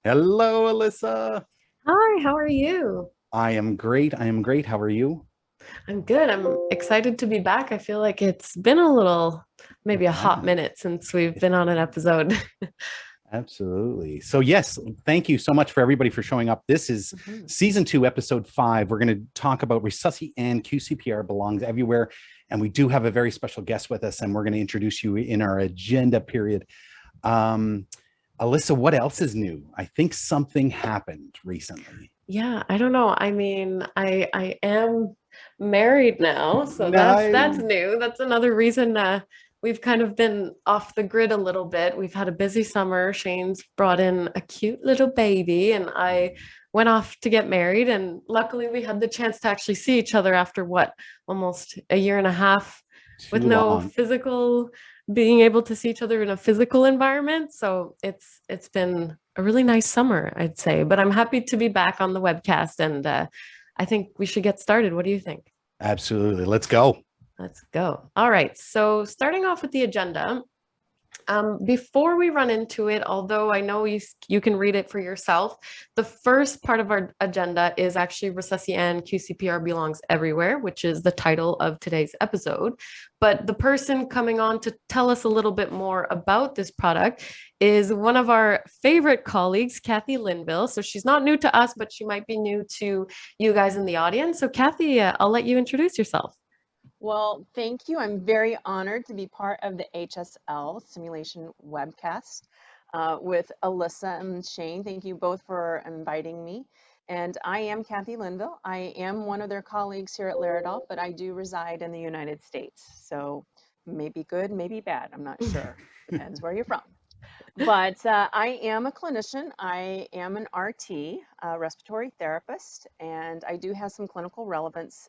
Hello, Alyssa. Hi, how are you? I am great. I am great. How are you? I'm good. I'm excited to be back. I feel like it's been a little, maybe a hot Yeah, minute since we've been on an episode. absolutely. So, yes, thank you so much for everybody for showing up. This is Mhm. season 2, episode 5. We're going to talk about Resusci Anne QCPR belongs everywhere. And we do have a very special guest with us, and we're going to introduce you in our agenda period. Um, Alyssa, what else is new? I think something happened recently. Yeah, I don't know. I mean, I am married now, so that's Nice. new. That's another reason we've kind of been off the grid a little bit. We've had a busy summer. Shane's brought in a cute little baby, and I went off to get married. And luckily, we had the chance to actually see each other after what, almost a year and a half with Too no long. physical being able to see each other in a physical environment. So it's been a really nice summer, I'd say. But I'm happy to be back on the webcast, and I think we should get started. What do you think? Absolutely. Let's go. Let's go. All right. So starting off with the agenda, before we run into it, although I know you can read it for yourself, the first part of our agenda is actually Resusci Anne QCPR belongs everywhere, which is the title of today's episode. But the person coming on to tell us a little bit more about this product is one of our favorite colleagues, Kathy Linville. So she's not new to us, but she might be new to you guys in the audience. So Kathy, I'll let you introduce yourself. Well, thank you. I'm very honored to be part of the HSL simulation webcast with Alyssa and Shane. Thank you both for inviting me. And I am Kathy Linville. I am one of their colleagues here at Laerdal, but I do reside in the United States. So maybe good, maybe bad. I'm not sure. Depends where you're from. But I am a clinician. I am an RT, respiratory therapist, and I do have some clinical relevance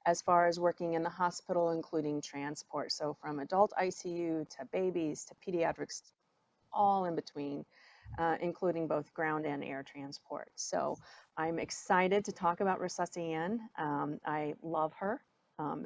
as far as working in the hospital, including transport. So from adult ICU to babies to pediatrics, all in between, including both ground and air transport. So I'm excited to talk about Resusci Anne. I love her.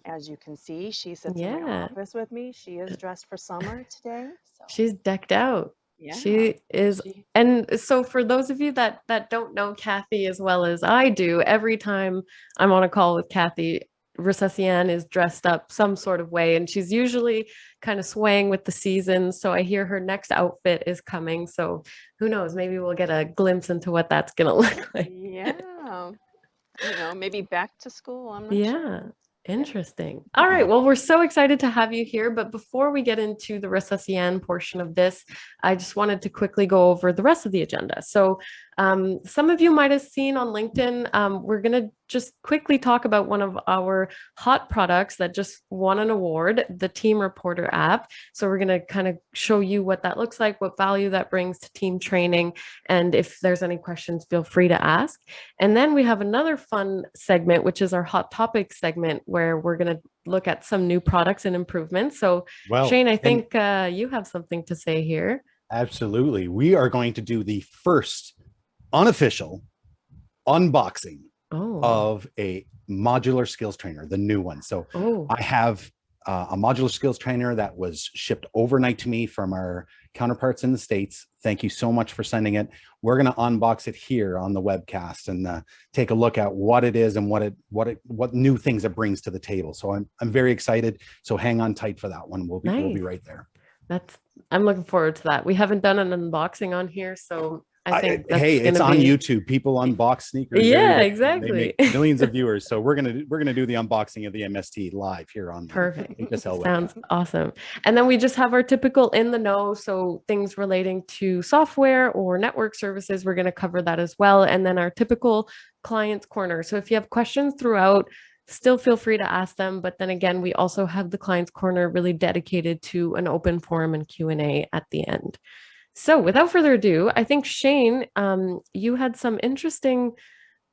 As you can see, she sits in my Yeah. office with me. She is dressed for summer today. So She's decked out. yeah, She is. she And so for those of you that don't know Kathy as well as I do, every time I'm on a call with Kathy, Resusci Anne is dressed up some sort of way, and she's usually kind of swaying with the seasons. So I hear her next outfit is coming. So who knows? Maybe we'll get a glimpse into what that's gonna look like. yeah, maybe back to school. I'm not sure. Yeah, Yeah. interesting. All right. Well, we're so excited to have you here. But before we get into the Resuscian portion of this, I just wanted to quickly go over the rest of the agenda. So, some of you might have seen on LinkedIn, we're going to just quickly talk about one of our hot products that just won an award, the TeamReporter app. So, we're going to kind of show you what that looks like, what value that brings to team training. And if there's any questions, feel free to ask. And then we have another fun segment, which is our hot topics segment, where we're going to look at some new products and improvements. So, Well, Shane, I and think you have something to say here. absolutely. We are going to do the first unofficial unboxing Oh, of a modular skills trainer, the new one. So oh, I have a modular skills trainer that was shipped overnight to me from our counterparts in the States. Thank you so much for sending it. We're going to unbox it here on the webcast and take a look at what it is and what new things it brings to the table. So I'm very excited. So hang on tight for that one. We'll be nice. right there. That's I'm looking forward to that. We haven't done an unboxing on here, so I think Hey, that's going it's to on be YouTube. People unbox sneakers every yeah, day, and they exactly. make millions of viewers. So we're gonna do the unboxing of the MST live here on the Perfect. HSL webcast. Sounds awesome. And then we just have our typical in the know. So things relating to software or network services, we're going to cover that as well. And then our typical clients corner. So if you have questions throughout, still feel free to ask them. But then again, we also have the clients corner really dedicated to an open forum and Q&A at the end. So without further ado, I think Shane, you had some interesting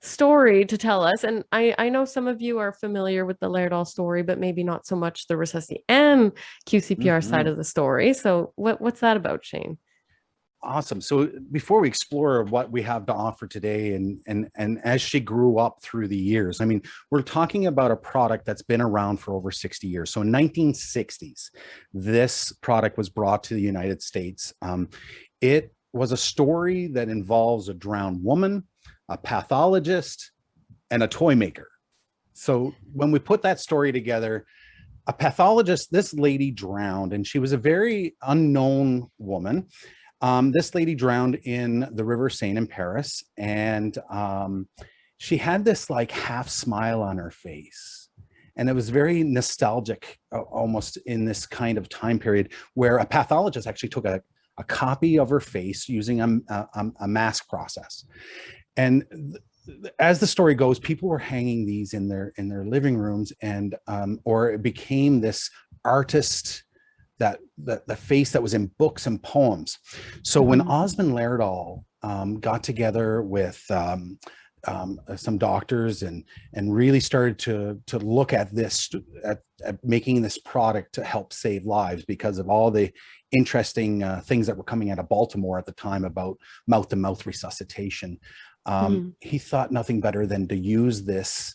story to tell us. And I know some of you are familiar with the Laerdal story, but maybe not so much the Resusci and QCPR side Mhm. of the story. So what's that about, Shane? Awesome. So before we explore what we have to offer today and as she grew up through the years, I mean, we're talking about a product that's been around for over 60 years. So in 1960s, this product was brought to the United States. It was a story that involves a drowned woman, a pathologist, and a toy maker. So when we put that story together, a pathologist, this lady drowned, and she was a very unknown woman. This lady drowned in the River Seine in Paris, and she had this like half smile on her face. And it was very nostalgic, almost in this kind of time period where a pathologist actually took a copy of her face using a mask process. And as the story goes, people were hanging these in their living rooms, and or it became this artist, that the face that was in books and poems. So when Osmond Lerdahl got together with some doctors and really started to look at this, at making this product to help save lives, because of all the interesting things that were coming out of Baltimore at the time about mouth-to-mouth resuscitation, he thought nothing better than to use this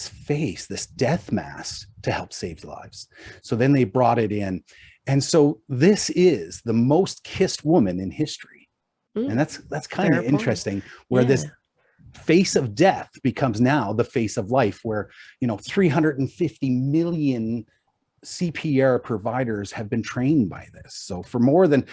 face, this death mask, to help save lives. So then they brought it in. And so this is the most kissed woman in history. And that's kind of interesting, where this face of death becomes now the face of life, where, 350 million CPR providers have been trained by this. So for more than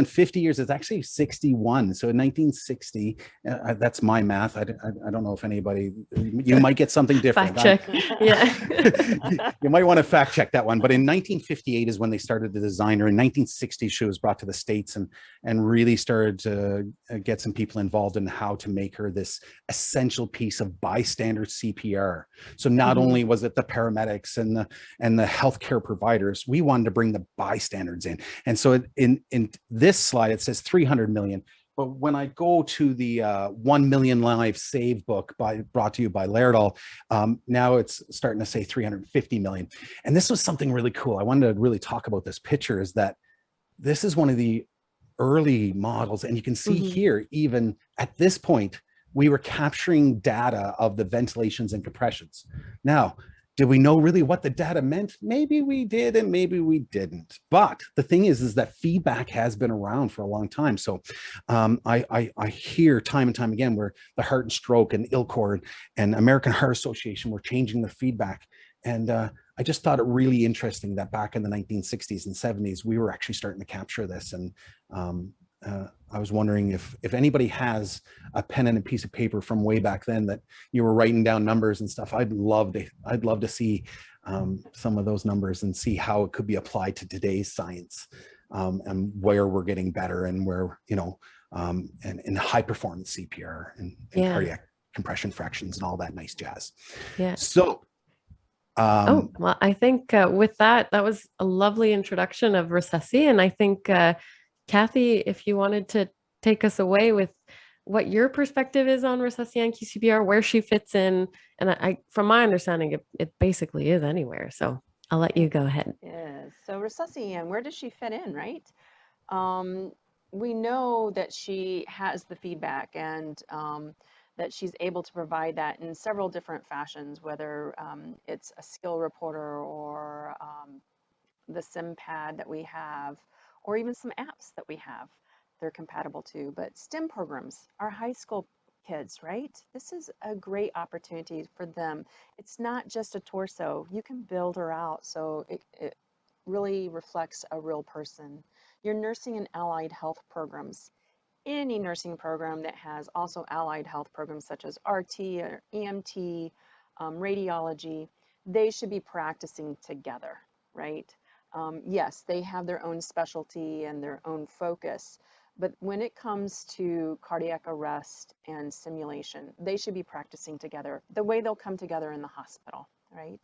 50 years, it's actually 61. So in 1960, that's my math. I don't know if anybody, you might get something different. Fact check. Yeah. You might want to fact check that one. But in 1958 is when they started the design, or in 1960, she was brought to the States and really started to get some people involved in how to make her this essential piece of bystander CPR. So not only was it the paramedics and the healthcare providers, we wanted to bring the bystanders in. And so in this slide, it says 300 million. But when I go to the 1 Million Lives Saved book brought to you by Lerdahl, now it's starting to say 350 million. And this was something really cool. I wanted to really talk about this picture, is that this is one of the early models. And you can see here, even at this point, we were capturing data of the ventilations and compressions. Now, did we know really what the data meant? Maybe we did, and maybe we didn't. But the thing is that feedback has been around for a long time. So I hear time and time again where the Heart and Stroke and ILCOR and American Heart Association were changing their feedback. And I just thought it really interesting that back in the 1960s and 70s, we were actually starting to capture this. And I was wondering if anybody has a pen and a piece of paper from way back then that you were writing down numbers and stuff. I'd love to see some of those numbers and see how it could be applied to today's science, and where we're getting better, and where, and in high performance CPR and cardiac compression fractions and all that nice jazz. Yeah. So well, I think with that was a lovely introduction of Resusci. And I think Kathy, if you wanted to take us away with what your perspective is on Resusci Anne QCPR, where she fits in, and I from my understanding, it basically is anywhere. So I'll let you go ahead. Yes. So Resusci Anne, where does she fit in, right? We know that she has the feedback, and that she's able to provide that in several different fashions, whether it's a skill reporter, or the sim pad that we have, or even some apps that we have they're compatible to. But STEM programs, our high school kids, right? This is a great opportunity for them. It's not just a torso. You can build her out so it really reflects a real person. Your nursing and allied health programs, any nursing program that has also allied health programs such as RT or EMT, radiology, they should be practicing together, right? Yes, they have their own specialty and their own focus, but when it comes to cardiac arrest and simulation, they should be practicing together the way they'll come together in the hospital, right?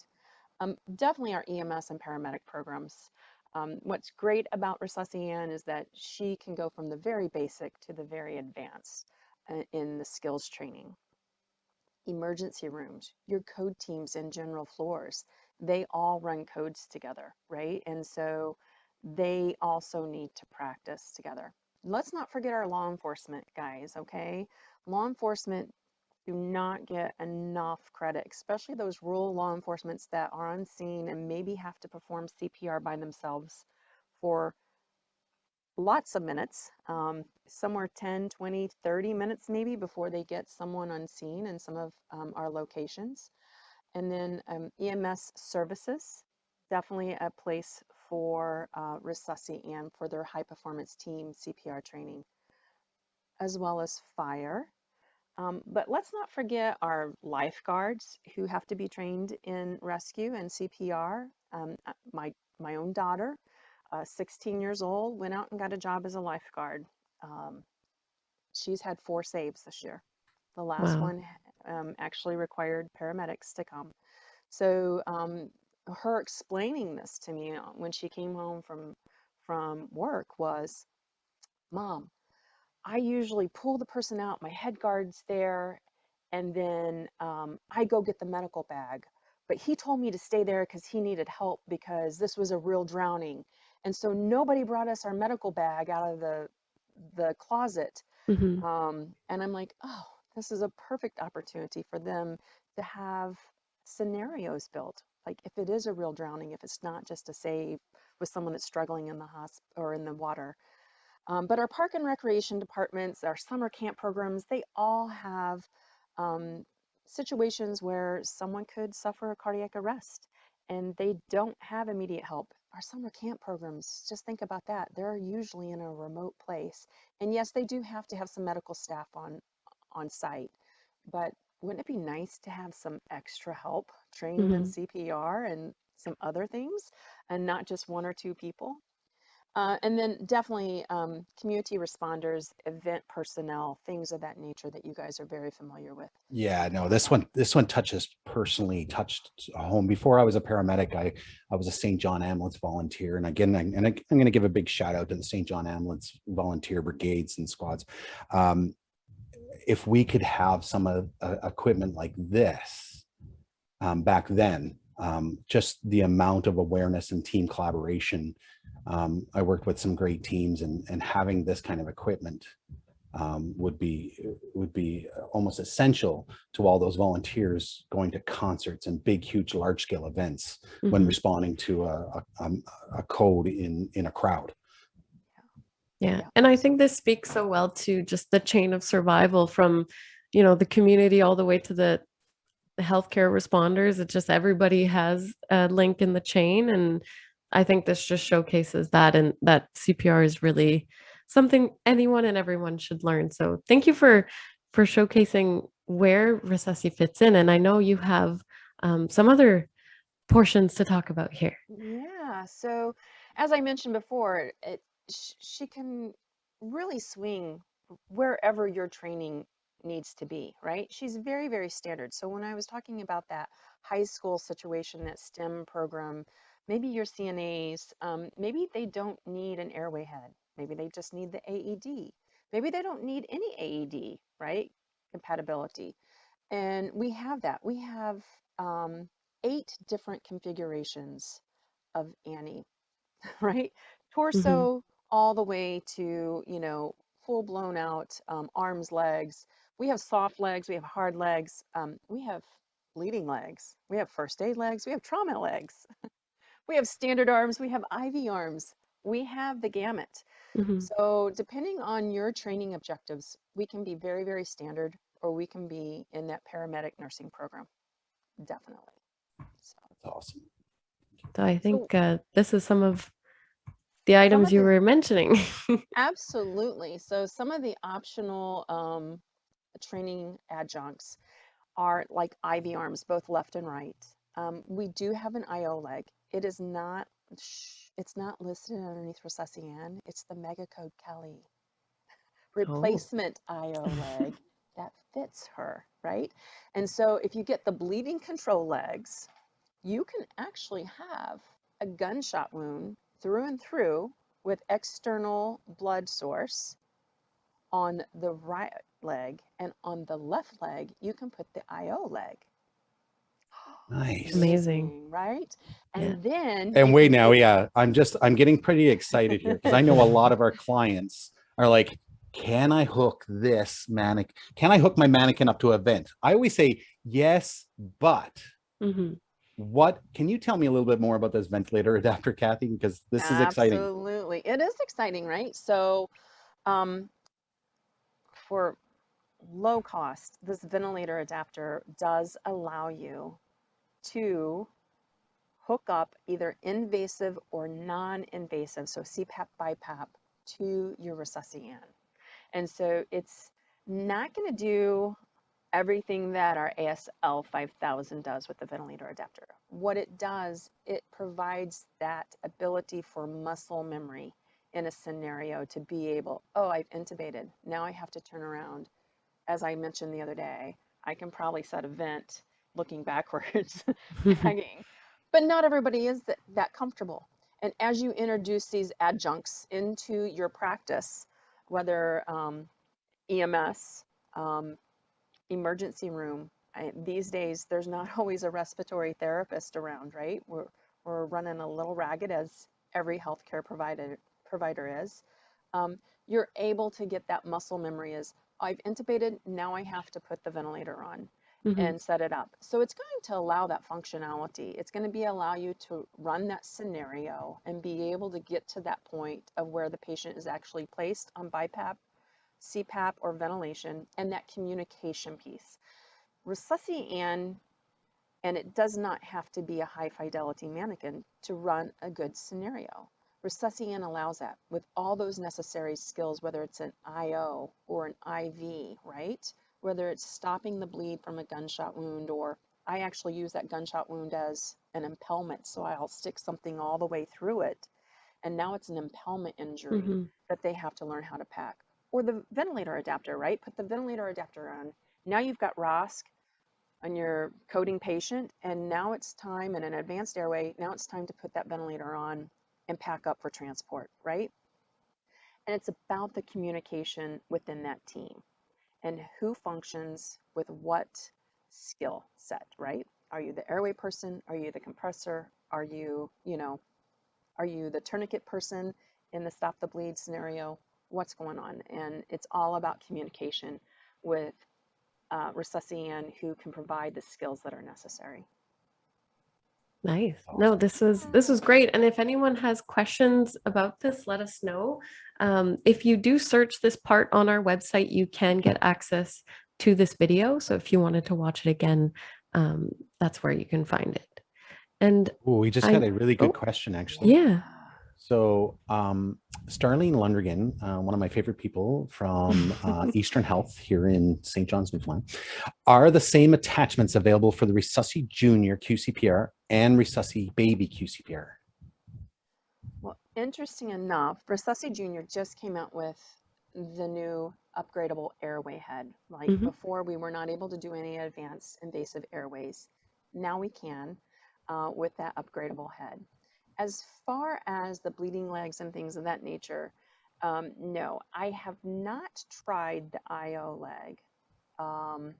Definitely our EMS and paramedic programs. What's great about Resusci Anne is that she can go from the very basic to the very advanced in the skills training. Emergency rooms, your code teams and general floors, they all run codes together, right? And so they also need to practice together. Let's not forget our law enforcement guys, okay? Law enforcement do not get enough credit, especially those rural law enforcements that are on scene and maybe have to perform CPR by themselves for lots of minutes, somewhere 10, 20, 30 minutes maybe before they get someone on scene in some of our locations. And then EMS services, definitely a place for Resusci Anne for their high-performance team CPR training, as well as fire. But let's not forget our lifeguards who have to be trained in rescue and CPR. My own daughter, 16 years old, went out and got a job as a lifeguard. She's had 4 saves this year. The last Wow. one actually required paramedics to come. So her explaining this to me when she came home from work was, Mom, I usually pull the person out, my head guard's there, and then I go get the medical bag. But he told me to stay there because he needed help because this was a real drowning. And so nobody brought us our medical bag out of the closet. Hmm. And I'm like, oh, this is a perfect opportunity for them to have scenarios built. Like if it is a real drowning, if it's not just a save with someone that's struggling in the hospital or in the water. But our park and recreation departments, our summer camp programs, they all have situations where someone could suffer a cardiac arrest and they don't have immediate help. Our summer camp programs, just think about that. They're usually in a remote place. And yes, they do have to have some medical staff on site, but wouldn't it be nice to have some extra help trained in Hmm. CPR and some other things and not just 1 or 2 people? And then definitely community responders, event personnel, things of that nature that you guys are very familiar with. Yeah, no, this one personally touched home. Before I was a paramedic, I was a St. John Ambulance volunteer. And again, I'm going to give a big shout out to the St. John Ambulance volunteer brigades and squads. If we could have some equipment like this back then, just the amount of awareness and team collaboration. I worked with some great teams, and having this kind of equipment would be almost essential to all those volunteers going to concerts and big, huge, large scale events when Hmm. responding to a code in a crowd. Yeah. Yeah. And I think this speaks so well to just the chain of survival from, the community all the way to the healthcare responders. It's just everybody has a link in the chain. And I think this just showcases that, and that CPR is really something anyone and everyone should learn. So thank you for showcasing where Resusci fits in. And I know you have some other portions to talk about here. Yeah. So as I mentioned before, she can really swing wherever your training needs to be, right? She's very, very standard. So when I was talking about that high school situation, that STEM program, maybe your CNAs, maybe they don't need an airway head. Maybe they just need the AED. Maybe they don't need any AED, right? Compatibility. And we have that. We have 8 different configurations of Annie, right? Hmm. Torso all the way to, full blown out arms, legs. We have soft legs, we have hard legs, we have bleeding legs, we have first aid legs, we have trauma legs, we have standard arms, we have IV arms, we have the gamut. Hmm. So depending on your training objectives, we can be very, very standard, or we can be in that paramedic nursing program. Definitely. So, That's awesome. So I so think this is some of the some items of you the were mentioning. absolutely. So some of the optional training adjuncts are like IV arms, both left and right. We do have an IO leg. It is not, it's not listed underneath Resusci Anne. It's the Mega Code Kelly Oh. replacement IO leg that fits her, right? And so if you get the bleeding control legs, you can actually have a gunshot wound through and through with external blood source on the right leg, and on the left leg, you can put the IO leg. Nice. Amazing. Amazing, right? Yeah. And then And you wait can now, take yeah, I'm getting pretty excited here because I know a lot of our clients are like, can I hook this mannequin? Can I hook my mannequin up to an event? I always say yes, but. Hmm. what can you tell me a little bit more about this ventilator adapter, Kathy? Because this is exciting. Absolutely. It is exciting, right? So for low cost, this ventilator adapter does allow you to hook up either invasive or non-invasive, so CPAP, BiPAP, to your Resusci Anne. And so it's not going to do everything that our ASL 5000 does with the ventilator adapter. What it does, it provides that ability for muscle memory in a scenario to be able, oh, I've intubated. Now I have to turn around. As I mentioned the other day, I can probably set a vent looking backwards, tagging. But not everybody is that comfortable. And as you introduce these adjuncts into your practice, whether EMS, emergency room, these days there's not always a respiratory therapist around, right? We're running a little ragged, as every healthcare provider is. You're able to get that muscle memory as, I've intubated, now I have to put the ventilator on and set it up. So it's going to allow that functionality. It's going to allow you to run that scenario and be able to get to that point of where the patient is actually placed on BiPAP, CPAP, or ventilation, and that communication piece. Resusci Anne, and it does not have to be a high fidelity mannequin to run a good scenario. Resusci Anne allows that with all those necessary skills, whether it's an IO or an IV, right? Whether it's stopping the bleed from a gunshot wound, or I actually use that gunshot wound as an impalement, so I'll stick something all the way through it. And now it's an impalement injury that they have to learn how to pack. Or the ventilator adapter, right? Put the ventilator adapter on. Now you've got ROSC on your coding patient, and now it's time, in an advanced airway, now it's time to put that ventilator on and pack up for transport, right? And it's about the communication within that team and who functions with what skill set, right? Are you the airway person? Are you the compressor? Are you, are you the tourniquet person in the stop the bleed scenario? What's going on? And it's all about communication with Resusci Anne, who can provide the skills that are necessary. Nice. No, this is great. And if anyone has questions about this, let us know. If you do search this part on our website, you can get access to this video. So if you wanted to watch it again, that's where you can find it. And we just got a really good question, actually. Yeah. So Starlene Lundgren, one of my favorite people from Eastern Health here in St. John's, Newfoundland, are the same attachments available for the Resusci Junior QCPR and Resusci Baby QCPR? Well, interesting enough, Resusci Junior just came out with the new upgradable airway head. Like before, we were not able to do any advanced invasive airways. Now we can with that upgradable head. As far as the bleeding legs and things of that nature, no, I have not tried the IO leg on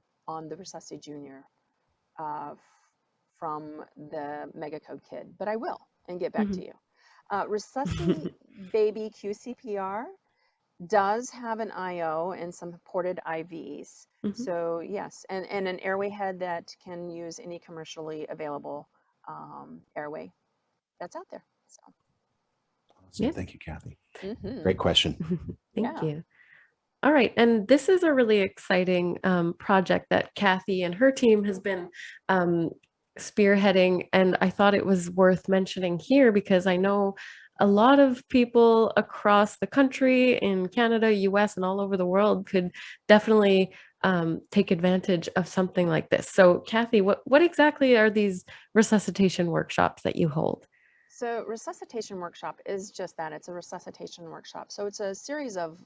the Resusci Junior from the Megacode Kid, but I will and get back to you. Resusci Baby QCPR does have an IO and some ported IVs. So yes, and an airway head that can use any commercially available airway that's out there. So. Awesome. Thank you, Kathy. Great question. Thank you. All right. And this is a really exciting project that Kathy and her team has been spearheading. And I thought it was worth mentioning here because I know a lot of people across the country, in Canada, US, and all over the world could definitely take advantage of something like this. So Kathy, what exactly are these resuscitation workshops that you hold? So Resuscitation Workshop is just that. It's a resuscitation workshop. So it's a series of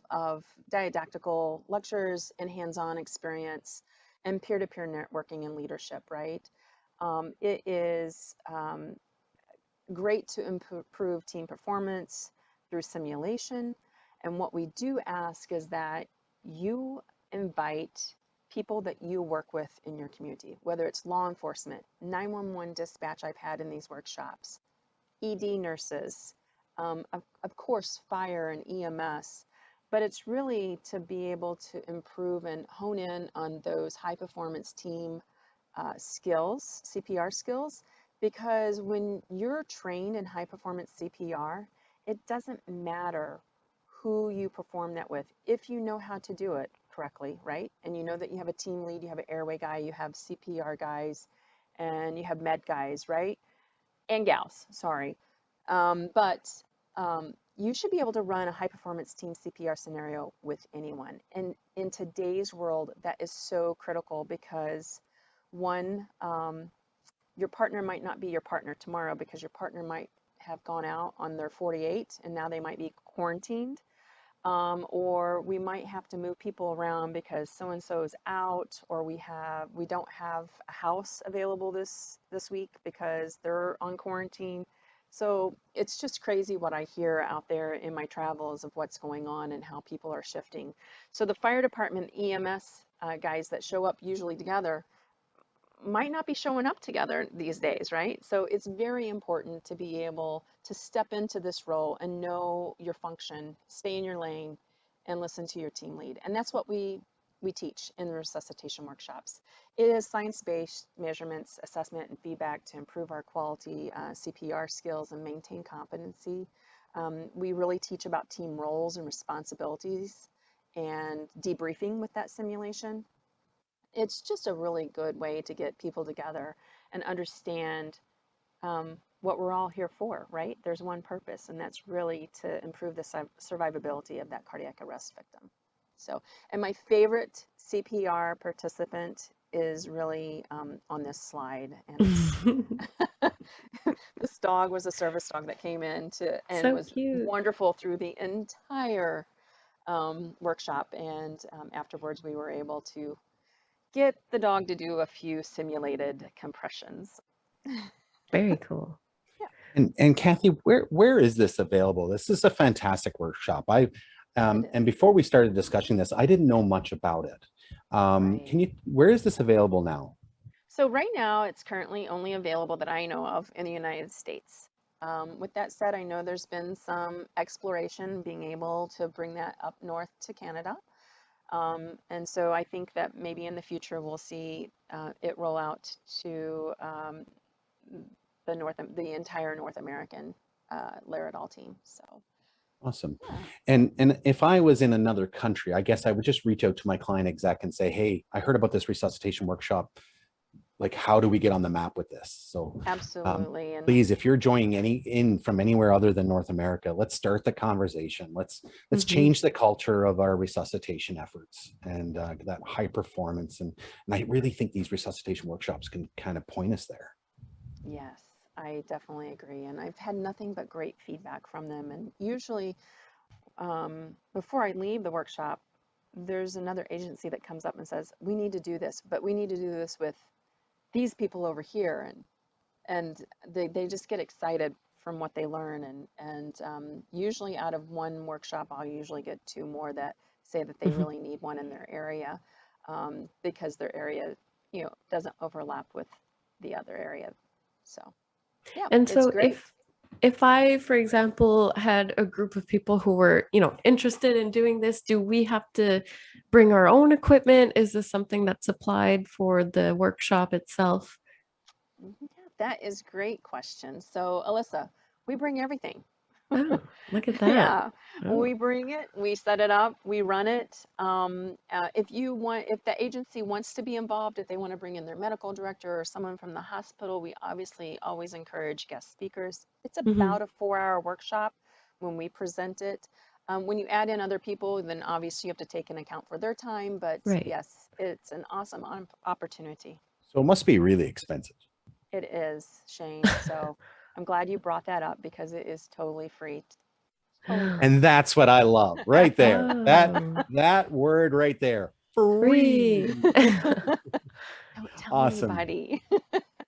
didactical lectures and hands-on experience and peer-to-peer networking and leadership, right? It is great to improve team performance through simulation. And what we do ask is that you invite people that you work with in your community, whether it's law enforcement, 911 dispatch I've had in these workshops, ED nurses, of course, fire and EMS, but it's really to be able to improve and hone in on those high performance team skills, CPR skills, because when you're trained in high performance CPR, it doesn't matter who you perform that with, if you know how to do it correctly, right? And you know that you have a team lead, you have an airway guy, you have CPR guys, and you have med guys, right? And gals, sorry. But you should be able to run a high performance team CPR scenario with anyone. And in today's world, that is so critical because one, your partner might not be your partner tomorrow because your partner might have gone out on their 48 and now they might be quarantined. Or we might have to move people around because so and so is out, or we don't have a house available this week because they're on quarantine. So it's just crazy what I hear out there in my travels of what's going on and how people are shifting. So the fire department EMS guys that show up usually together might not be showing up together these days, right? So it's very important to be able to step into this role and know your function, stay in your lane, and listen to your team lead. And that's what we teach in the resuscitation workshops. It is science-based measurements, assessment, and feedback to improve our quality CPR skills and maintain competency. We really teach about team roles and responsibilities and debriefing with that simulation. It's just a really good way to get people together and understand what we're all here for, right? There's one purpose, and that's really to improve the survivability of that cardiac arrest victim. So, and my favorite CPR participant is really on this slide, and this dog was a service dog that came in and So was cute. wonderful through the entire workshop, and afterwards we were able to get the dog to do a few simulated compressions. Very cool. And Kathy, where is this available? This is a fantastic workshop. And before we started discussing this, I didn't know much about it. Right. Where is this available now? So right now it's currently only available that I know of in the United States. With that said, I know there's been some exploration being able to bring that up north to Canada. And so I think that maybe in the future we'll see it roll out to the entire North American Laerdal team. So Awesome. yeah. And if I was in another country, I guess I would just reach out to my client exec and say, hey, I heard about this resuscitation workshop. Like, how do we get on the map with this? So Absolutely. And please, if you're joining in from anywhere other than North America, let's start the conversation. Let's change the culture of our resuscitation efforts and that high performance. And I really think these resuscitation workshops can kind of point us there. yes, I definitely agree. And I've had nothing but great feedback from them. And usually before I leave the workshop, there's another agency that comes up and says, we need to do this, but we need to do this with these people over here. And they just get excited from what they learn. And usually out of one workshop, I'll usually get two more that say that they really need one in their area because their area, doesn't overlap with the other area. So yeah, And it's so great. if I, for example, had a group of people who were, interested in doing this, do we have to bring our own equipment? Is this something that's applied for the workshop itself? Yeah, that is a great question. So Alyssa, we bring everything. Oh, look at that. Yeah, Oh. we bring it, we set it up, we run it. If the agency wants to be involved, if they want to bring in their medical director or someone from the hospital, we obviously always encourage guest speakers. It's about a 4-hour workshop when we present it. When you add in other people, then obviously you have to take an account for their time, but Right. yes, it's an awesome opportunity. So it must be really expensive. It is, Shane. So I'm glad you brought that up because it is totally free. Totally free. And that's what I love right there. Oh, That word right there. free. Free. Don't tell Awesome. anybody.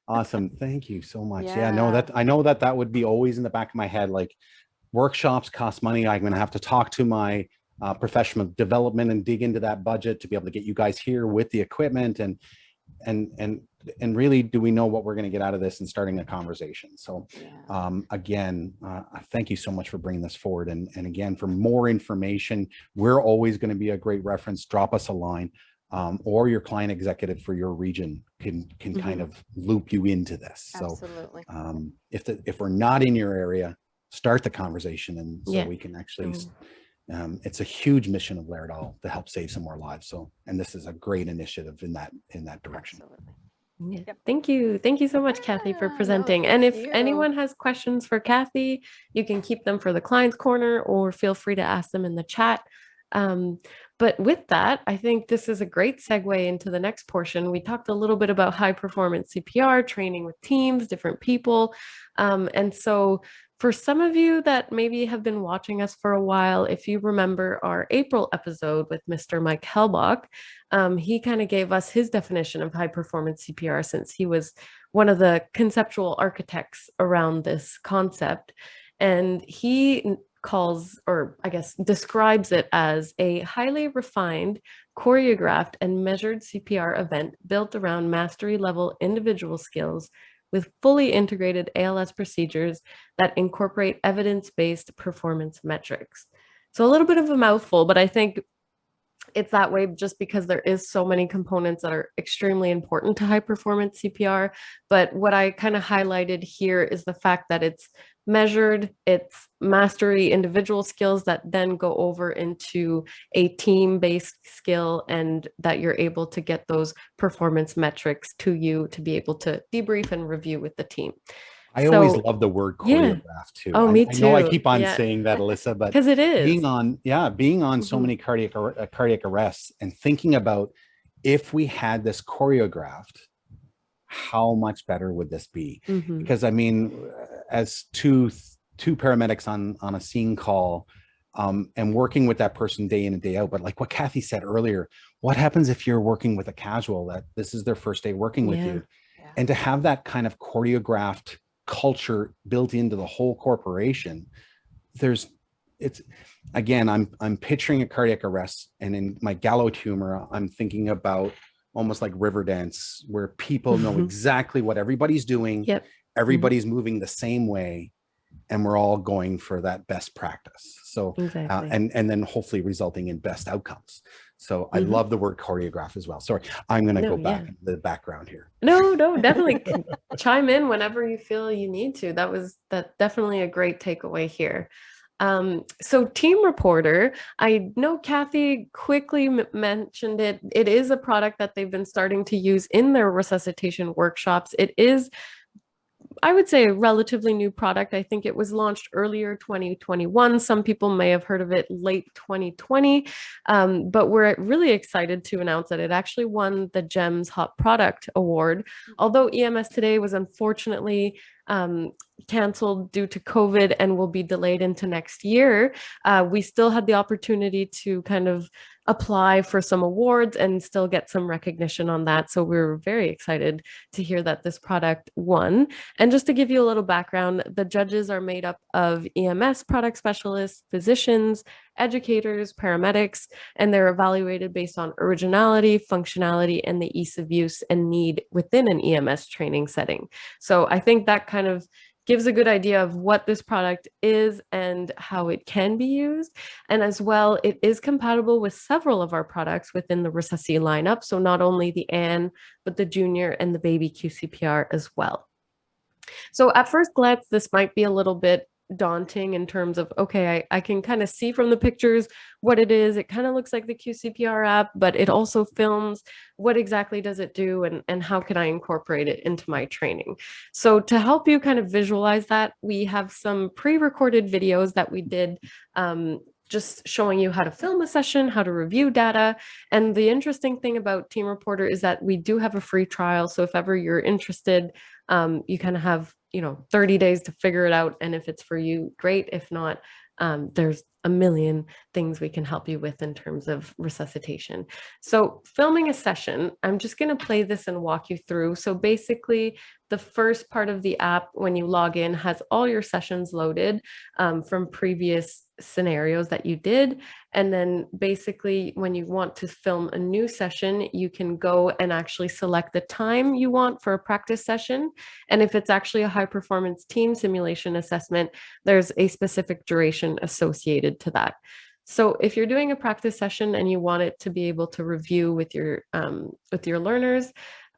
Awesome. Thank you so much. Yeah. Yeah, I know that would be always in the back of my head. Like, workshops cost money. I'm going to have to talk to my professional development and dig into that budget to be able to get you guys here with the equipment and really, do we know what we're going to get out of this and starting a conversation? So again, thank you so much for bringing this forward. And again, for more information, we're always going to be a great reference. Drop us a line. or your client executive for your region can kind of loop you into this. Absolutely. So if we're not in your area, start the conversation, and so we can actually, it's a huge mission of Laerdal to help save some more lives. So, and this is a great initiative in that direction. Absolutely. Yeah. Yep. Thank you. Thank you so much, Kathy, for No, presenting. thank And if you. anyone has questions for Kathy, you can keep them for the client's corner, or feel free to ask them in the chat. But with that, I think this is a great segue into the next portion. We talked a little bit about high performance CPR, training with teams, different people. And so for some of you that maybe have been watching us for a while, if you remember our April episode with Mr. Mike Helbach, he kind of gave us his definition of high performance CPR, since he was one of the conceptual architects around this concept. And he calls, or I guess describes it as a highly refined, choreographed, and measured CPR event built around mastery level individual skills with fully integrated ALS procedures that incorporate evidence-based performance metrics. So a little bit of a mouthful, but I think it's that way just because there is so many components that are extremely important to high performance CPR. But what I kind of highlighted here is the fact that it's measured, it's mastery individual skills that then go over into a team-based skill, and that you're able to get those performance metrics to you to be able to debrief and review with the team. I always love the word choreograph too. Oh, me I know I too. keep on saying that, Alyssa, but because it is being on so many cardiac arrests, and thinking about, if we had this choreographed, how much better would this be? Because I mean, as two paramedics on a scene call, and working with that person day in and day out, but like what Kathy said earlier, what happens if you're working with a casual that this is their first day working with you, and to have that kind of choreographed culture built into the whole corporation? I'm picturing a cardiac arrest, and in my Gallo humor, I'm thinking about almost like Riverdance, where people know exactly what everybody's doing. Everybody's moving the same way, and we're all going for that best practice. So, and then hopefully resulting in best outcomes. So I love the word choreograph as well. Sorry, I'm going to go back into the background here. No, definitely chime in whenever you feel you need to. That's definitely a great takeaway here. So TeamReporter, I know Kathy quickly mentioned it. It is a product that they've been starting to use in their resuscitation workshops. It is, I would say, a relatively new product. I think it was launched earlier 2021. Some people may have heard of it late 2020, but we're really excited to announce that it actually won the GEMS Hot Product Award. Although EMS Today was unfortunately canceled due to COVID and will be delayed into next year, we still had the opportunity to kind of apply for some awards and still get some recognition on that. So we were very excited to hear that this product won. And just to give you a little background, the judges are made up of EMS product specialists, physicians, educators, paramedics, and they're evaluated based on originality, functionality, and the ease of use and need within an EMS training setting. So I think that kind of gives a good idea of what this product is and how it can be used. And as well, it is compatible with several of our products within the Resusci lineup. So not only the Anne, but the Junior and the Baby QCPR as well. So at first glance, this might be a little bit daunting in terms of, okay, I can kind of see from the pictures what it is. It kind of looks like the QCPR app, but it also films. What exactly does it do, and how can I incorporate it into my training? So to help you kind of visualize that, we have some pre-recorded videos that we did, just showing you how to film a session, how to review data. And the interesting thing about TeamReporter is that we do have a free trial. So if ever you're interested, you kind of have 30 days to figure it out. And if it's for you, great. If not, there's a million things we can help you with in terms of resuscitation. So filming a session, I'm just going to play this and walk you through. So basically, the first part of the app, when you log in, has all your sessions loaded from previous scenarios that you did. And then basically, when you want to film a new session, you can go and actually select the time you want for a practice session. And if it's actually a high performance team simulation assessment, there's a specific duration associated to that. So if you're doing a practice session and you want it to be able to review with your learners,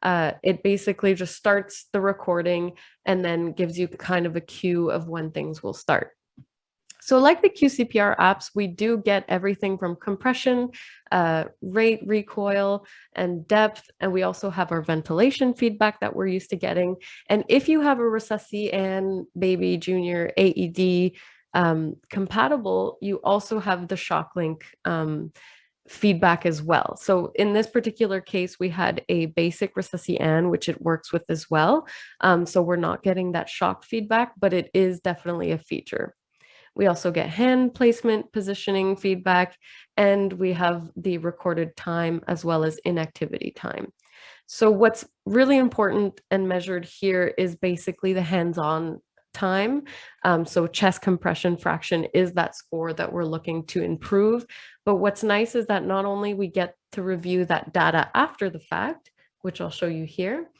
it basically just starts the recording and then gives you kind of a cue of when things will start. So like the QCPR apps, we do get everything from compression, rate, recoil, and depth. And we also have our ventilation feedback that we're used to getting. And if you have a Resusci Anne Baby Junior AED compatible, you also have the ShockLink feedback as well. So in this particular case, we had a basic Resusci Anne, which it works with as well. So we're not getting that shock feedback, but it is definitely a feature. We also get hand placement, positioning feedback, and we have the recorded time as well as inactivity time. So what's really important and measured here is basically the hands-on time. So chest compression fraction is that score that we're looking to improve. But what's nice is that not only we get to review that data after the fact, which I'll show you here,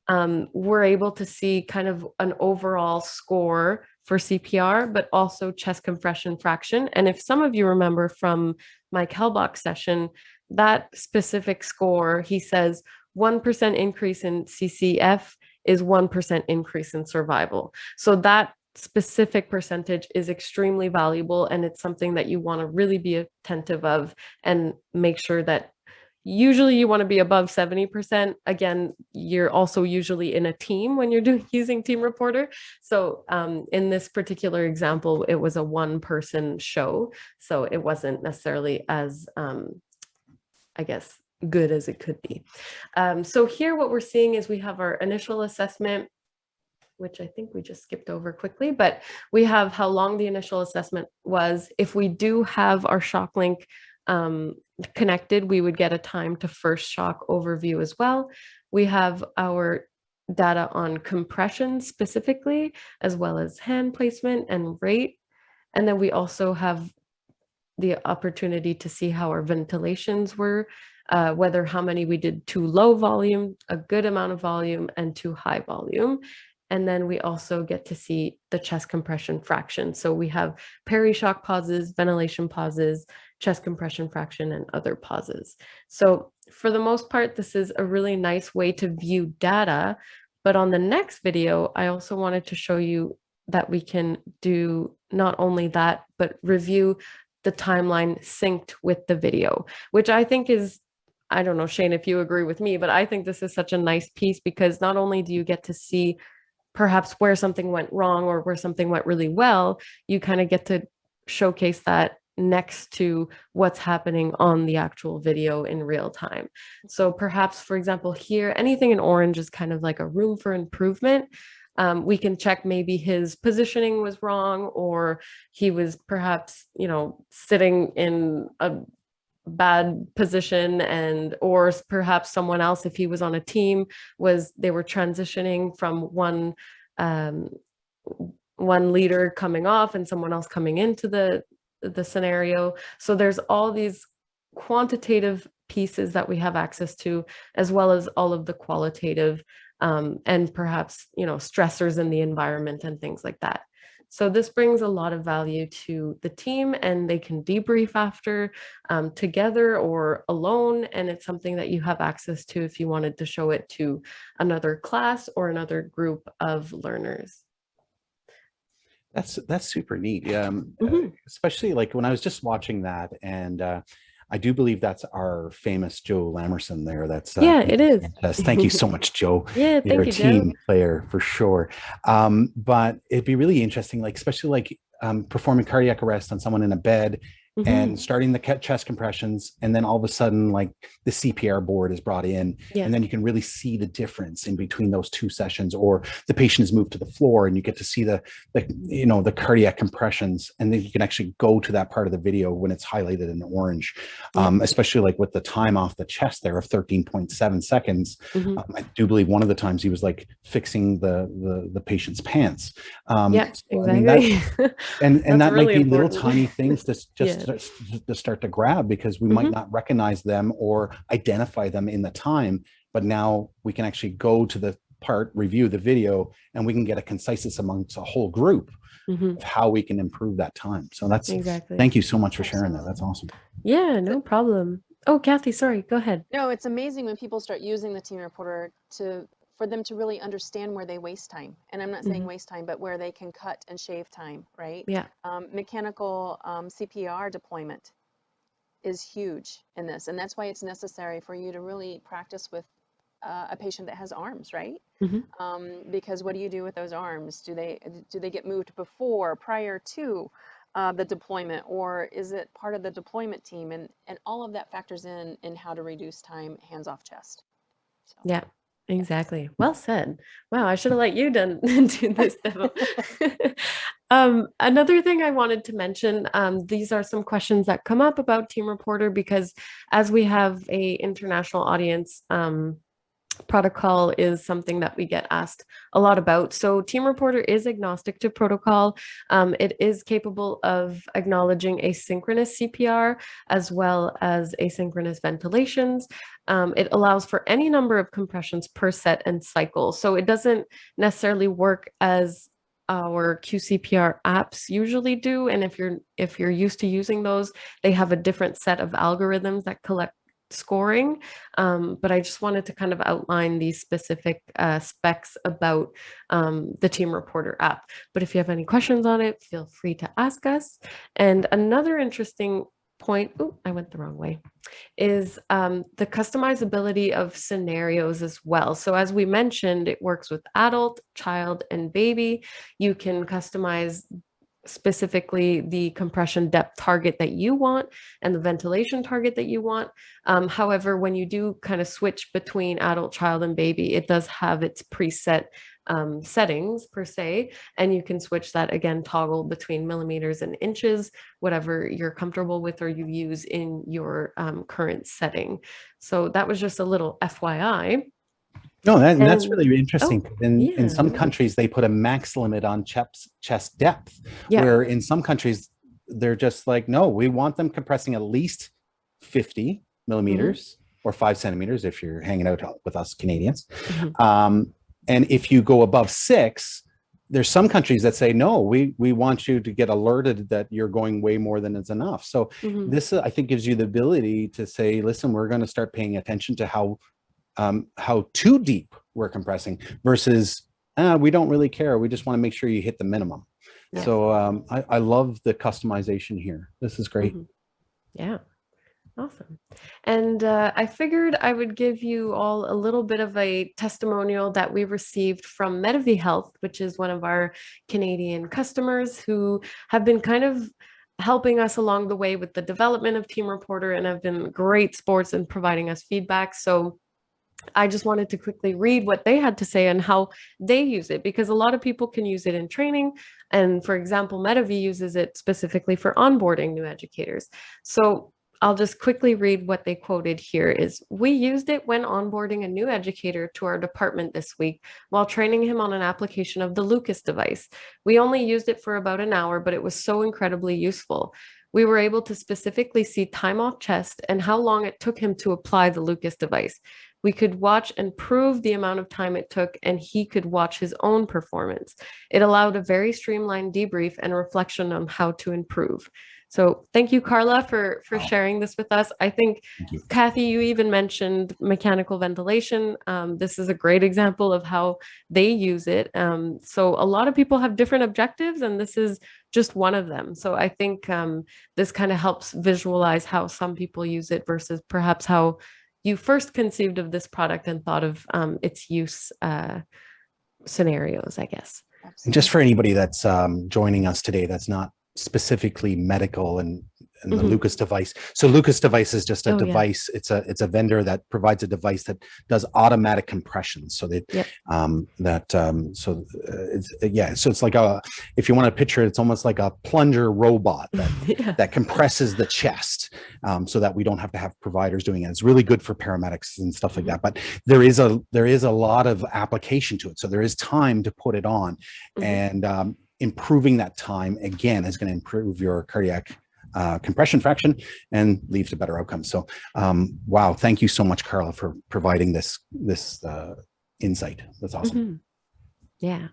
we're able to see kind of an overall score for CPR, but also chest compression fraction. And if some of you remember from Mike Helbach's session, that specific score, he says 1% increase in CCF is 1% increase in survival. So that specific percentage is extremely valuable, and it's something that you want to really be attentive of and make sure that usually you want to be above 70%. Again, you're also usually in a team when you're using TeamReporter. So in this particular example, it was a one-person show. So it wasn't necessarily as, I guess, good as it could be. So here what we're seeing is we have our initial assessment, which I think we just skipped over quickly, but we have how long the initial assessment was. If we do have our ShockLink connected, we would get a time to first shock overview as well. We have our data on compression specifically, as well as hand placement and rate. And then we also have the opportunity to see how our ventilations were, whether how many we did too low volume, a good amount of volume, and too high volume. And then we also get to see the chest compression fraction. So we have peri-shock pauses, ventilation pauses, chest compression fraction, and other pauses. So for the most part, this is a really nice way to view data. But on the next video, I also wanted to show you that we can do not only that, but review the timeline synced with the video, which I think is, I don't know, Shane, if you agree with me, but I think this is such a nice piece because not only do you get to see perhaps where something went wrong or where something went really well, you kind of get to showcase that next to what's happening on the actual video in real time. So perhaps, for example, here, anything in orange is kind of like a room for improvement. We can check maybe his positioning was wrong, or he was perhaps, you know, sitting in a bad position, and or perhaps someone else, if he was on a team, they were transitioning from one leader coming off and someone else coming into the scenario. So there's all these quantitative pieces that we have access to, as well as all of the qualitative and perhaps, you know, stressors in the environment and things like that. So this brings a lot of value to the team, and they can debrief after together or alone. And it's something that you have access to if you wanted to show it to another class or another group of learners. That's super neat. Especially like when I was just watching that, and I do believe that's our famous Joe Lamerson there. That's yeah, it is. Thank you so much, Joe. Yeah, You're thank you, a team Joe. player for sure. But it'd be really interesting, like especially like performing cardiac arrest on someone in a bed and starting the chest compressions, and then all of a sudden like the CPR board is brought in, and then you can really see the difference in between those two sessions, or the patient is moved to the floor and you get to see the you know, the cardiac compressions, and then you can actually go to that part of the video when it's highlighted in orange, especially like with the time off the chest there of 13.7 seconds. I do believe one of the times he was like fixing the patient's pants. Yeah, so, exactly. I mean, and that really might be important. little tiny things to start to grab, because we might not recognize them or identify them in the time, but now we can actually go to the part, review the video, and we can get a conciseness amongst a whole group of how we can improve that time. So that's Exactly. thank you so much for sharing that. That's awesome. Yeah, no problem. Oh, Kathy, sorry, go ahead. No, it's amazing when people start using the TeamReporter for them to really understand where they waste time. And I'm not saying waste time, but where they can cut and shave time, right? Yeah. Mechanical CPR deployment is huge in this. And that's why it's necessary for you to really practice with a patient that has arms, right? Because what do you do with those arms? Do they get moved prior to the deployment, or is it part of the deployment team? And all of that factors in how to reduce time hands off chest. So. Yeah, exactly. Well said. Wow, I should have let you do this demo. Another thing I wanted to mention, these are some questions that come up about TeamReporter, because as we have a international audience, protocol is something that we get asked a lot about. So TeamReporter is agnostic to protocol. It is capable of acknowledging asynchronous CPR as well as asynchronous ventilations. It allows for any number of compressions per set and cycle. So it doesn't necessarily work as our QCPR apps usually do. And if you're used to using those, they have a different set of algorithms that collect scoring, but I just wanted to kind of outline these specific specs about the TeamReporter app. But if you have any questions on it, feel free to ask us. And another interesting point, I went the wrong way, is the customizability of scenarios as well. So as we mentioned, it works with adult, child, and baby. You can customize specifically the compression depth target that you want and the ventilation target that you want. However, when you do kind of switch between adult, child, and baby, it does have its preset settings per se, and you can switch that again, toggle between millimeters and inches, whatever you're comfortable with or you use in your current setting. So that was just a little FYI. No, that's really interesting. In some countries, they put a max limit on chest depth, where in some countries, they're just like, no, we want them compressing at least 50 millimeters or 5 centimeters if you're hanging out with us Canadians. And if you go above 6, there's some countries that say, no, we want you to get alerted that you're going way more than is enough. So this, I think, gives you the ability to say, listen, we're going to start paying attention to how too deep we're compressing versus we don't really care. We just want to make sure you hit the minimum. Yeah. So I love the customization here. This is great. Yeah, awesome. And I figured I would give you all a little bit of a testimonial that we received from Medivy Health, which is one of our Canadian customers who have been kind of helping us along the way with the development of TeamReporter and have been great sports in providing us feedback. So I just wanted to quickly read what they had to say on how they use it, because a lot of people can use it in training. And for example, Medivy uses it specifically for onboarding new educators. So I'll just quickly read what they quoted here is, we used it when onboarding a new educator to our department this week while training him on an application of the Lucas device. We only used it for about an hour, but it was so incredibly useful. We were able to specifically see time off chest and how long it took him to apply the Lucas device. We could watch and prove the amount of time it took, and he could watch his own performance. It allowed a very streamlined debrief and reflection on how to improve. So thank you, Carla, for sharing this with us. I think, Kathy, you even mentioned mechanical ventilation. This is a great example of how they use it. So a lot of people have different objectives, and this is just one of them. So I think this kind of helps visualize how some people use it versus perhaps how you first conceived of this product and thought of its use scenarios, I guess. And just for anybody that's joining us today, that's not specifically medical and the Lucas device. So Lucas device is just a device. Yeah. It's a vendor that provides a device that does automatic compression. So that so it's like if you want to picture it, it's almost like a plunger robot that compresses the chest, so that we don't have to have providers doing it. It's really good for paramedics and stuff like that. But there is a lot of application to it. So there is time to put it on, and improving that time again is going to improve your cardiac compression fraction and leads to better outcomes. So wow, thank you so much, Carla, for providing this insight. That's awesome. Yeah.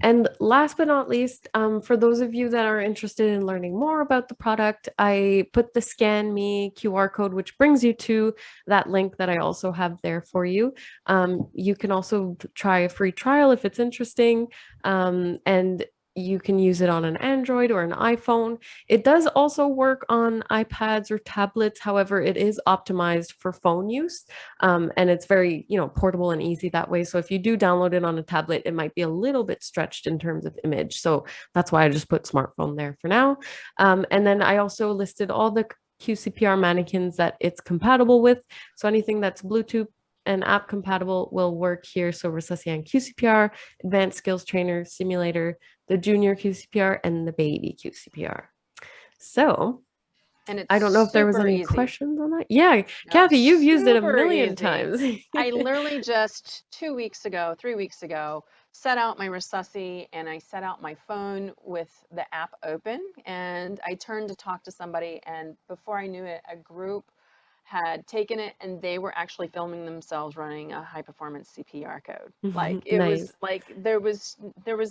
And last but not least, for those of you that are interested in learning more about the product, I put the Scan Me QR code, which brings you to that link that I also have there for you. You can also try a free trial if it's interesting. And you can use it on an Android or an iPhone. It does also work on iPads or tablets. However, it is optimized for phone use. And it's very, portable and easy that way. So if you do download it on a tablet, it might be a little bit stretched in terms of image. So that's why I just put smartphone there for now. And then I also listed all the QCPR mannequins that it's compatible with. So anything that's Bluetooth and app compatible will work here. So Resusci Anne QCPR, Advanced Skills Trainer, Simulator, the Junior QCPR, and the Baby QCPR. So And it's I don't know if there was super any easy. questions on that. Yeah, No, Kathy, you've used it a super million easy. times. I literally just 3 weeks ago, set out my Resusci and I set out my phone with the app open and I turned to talk to somebody, and before I knew it, a group had taken it and they were actually filming themselves running a high-performance CPR code. Like it Nice. was like there was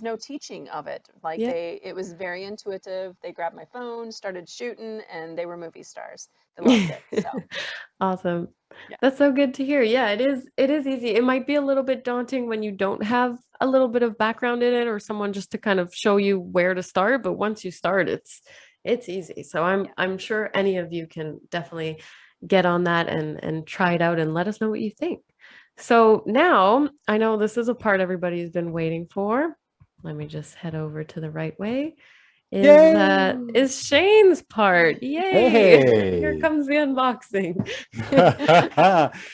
no teaching of it. Like Yeah. it was very intuitive. They grabbed my phone, started shooting, and they were movie stars. They loved it. So Awesome. yeah. That's so good to hear. Yeah, it is easy. It might be a little bit daunting when you don't have a little bit of background in it or someone just to kind of show you where to start, but once you start, it's easy. So I'm sure any of you can definitely get on that and try it out and let us know what you think. So now I know this is a part everybody's been waiting for. Let me just head over to the right way. Is Shane's part. Yay. Here Hey. comes the unboxing.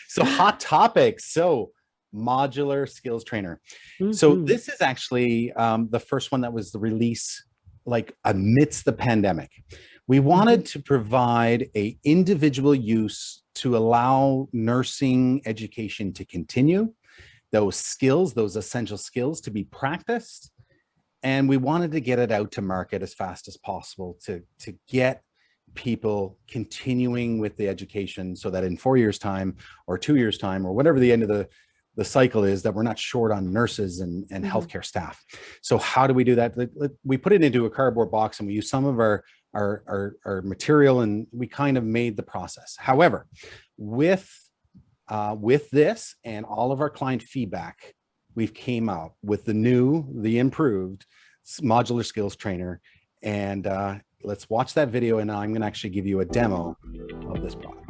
So hot topics. So modular skills trainer. So this is actually the first one that was the release like amidst the pandemic. We wanted to provide a individual use to allow nursing education to continue, those skills, those essential skills to be practiced. And we wanted to get it out to market as fast as possible to get people continuing with the education so that in 4 years' time or 2 years' time or whatever the end of the cycle is, that we're not short on nurses and healthcare staff. So how do we do that? We put it into a cardboard box and we use some of our material and we kind of made the process. However, with this and all of our client feedback, we've came out with the improved modular skills trainer. And let's watch that video. And I'm going to actually give you a demo of this product.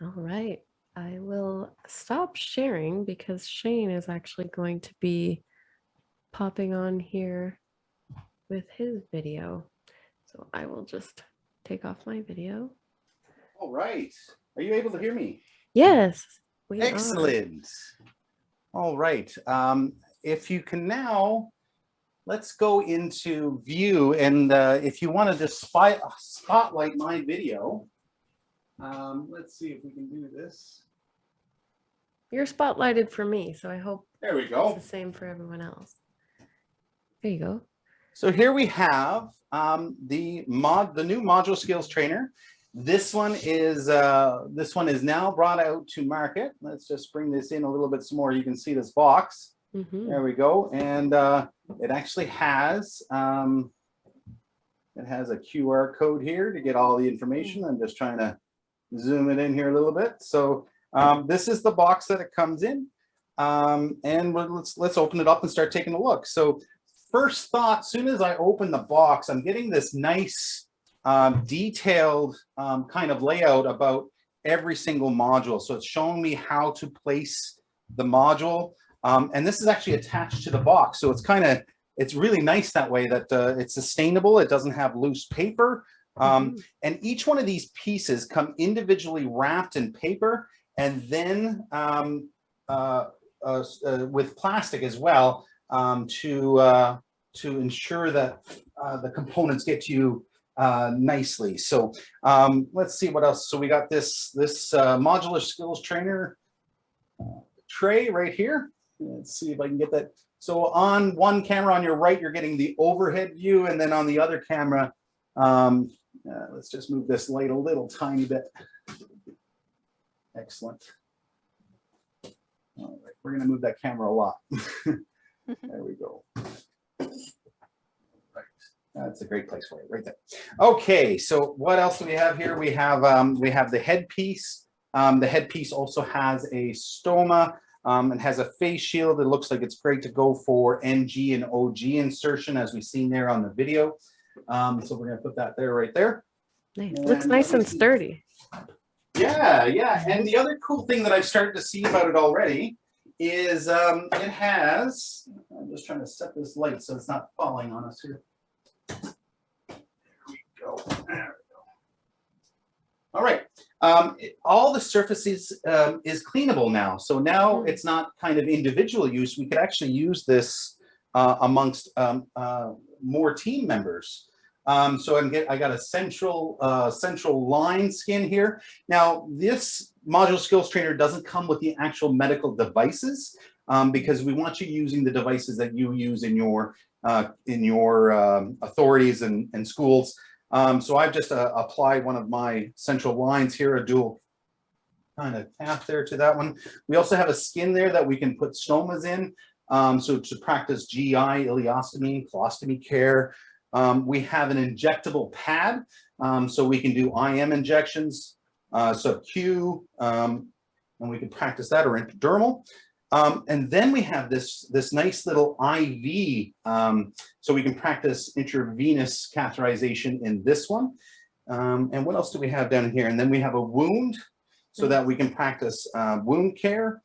All right. I will stop sharing because Shane is actually going to be popping on here with his video. So I will just take off my video. All right. Are you able to hear me? Yes, we Excellent. All right. If you can now, let's go into view. And if you want to just spotlight my video, let's see if we can do this. You're spotlighted for me, so I hope There we go. it's the same for everyone else. There you go. So here we have the new modular skills trainer. This one is now brought out to market. Let's just bring this in a little bit some more. You can see this box. There we go. And it actually has a QR code here to get all the information. I'm just trying to zoom it in here a little bit. So this is the box that it comes in. And let's open it up and start taking a look. So first thought, soon as I open the box, I'm getting this nice detailed kind of layout about every single module. So it's showing me how to place the module. And this is actually attached to the box. So it's really nice that way, that it's sustainable. It doesn't have loose paper. And each one of these pieces come individually wrapped in paper and then with plastic as well, to ensure that the components get to you nicely. So let's see what else. So we got this Modular Skills Trainer tray right here. Let's see if I can get that. So on one camera on your right, you're getting the overhead view, and then on the other camera, let's just move this light a little tiny bit. Excellent. All right, we're going to move that camera a lot. There we go. Right. That's a great place for it, right there. Okay, so what else do we have here? We have the headpiece. The headpiece also has a stoma. It has a face shield. It looks like it's great to go for NG and OG insertion, as we've seen there on the video. So we're going to put that there, right there. Nice. Looks nice and sturdy. Yeah, yeah. And the other cool thing that I've started to see about it already is it has, I'm just trying to set this light so it's not falling on us here. There we go. There we go. All right. All the surfaces is cleanable now. So now it's not kind of individual use. We could actually use this amongst more team members. So I got a central line skin here. Now, this Modular Skills Trainer doesn't come with the actual medical devices because we want you using the devices that you use in your authorities and schools. So I've just applied one of my central lines here, a dual kind of path there to that one. We also have a skin there that we can put stomas in. So to practice GI, ileostomy, colostomy care. We have an injectable pad, so we can do IM injections, sub-Q, and we can practice that, or intradermal. And then we have this nice little IV, so we can practice intravenous catheterization in this one. And what else do we have down here? And then we have a wound, so that we can practice wound care.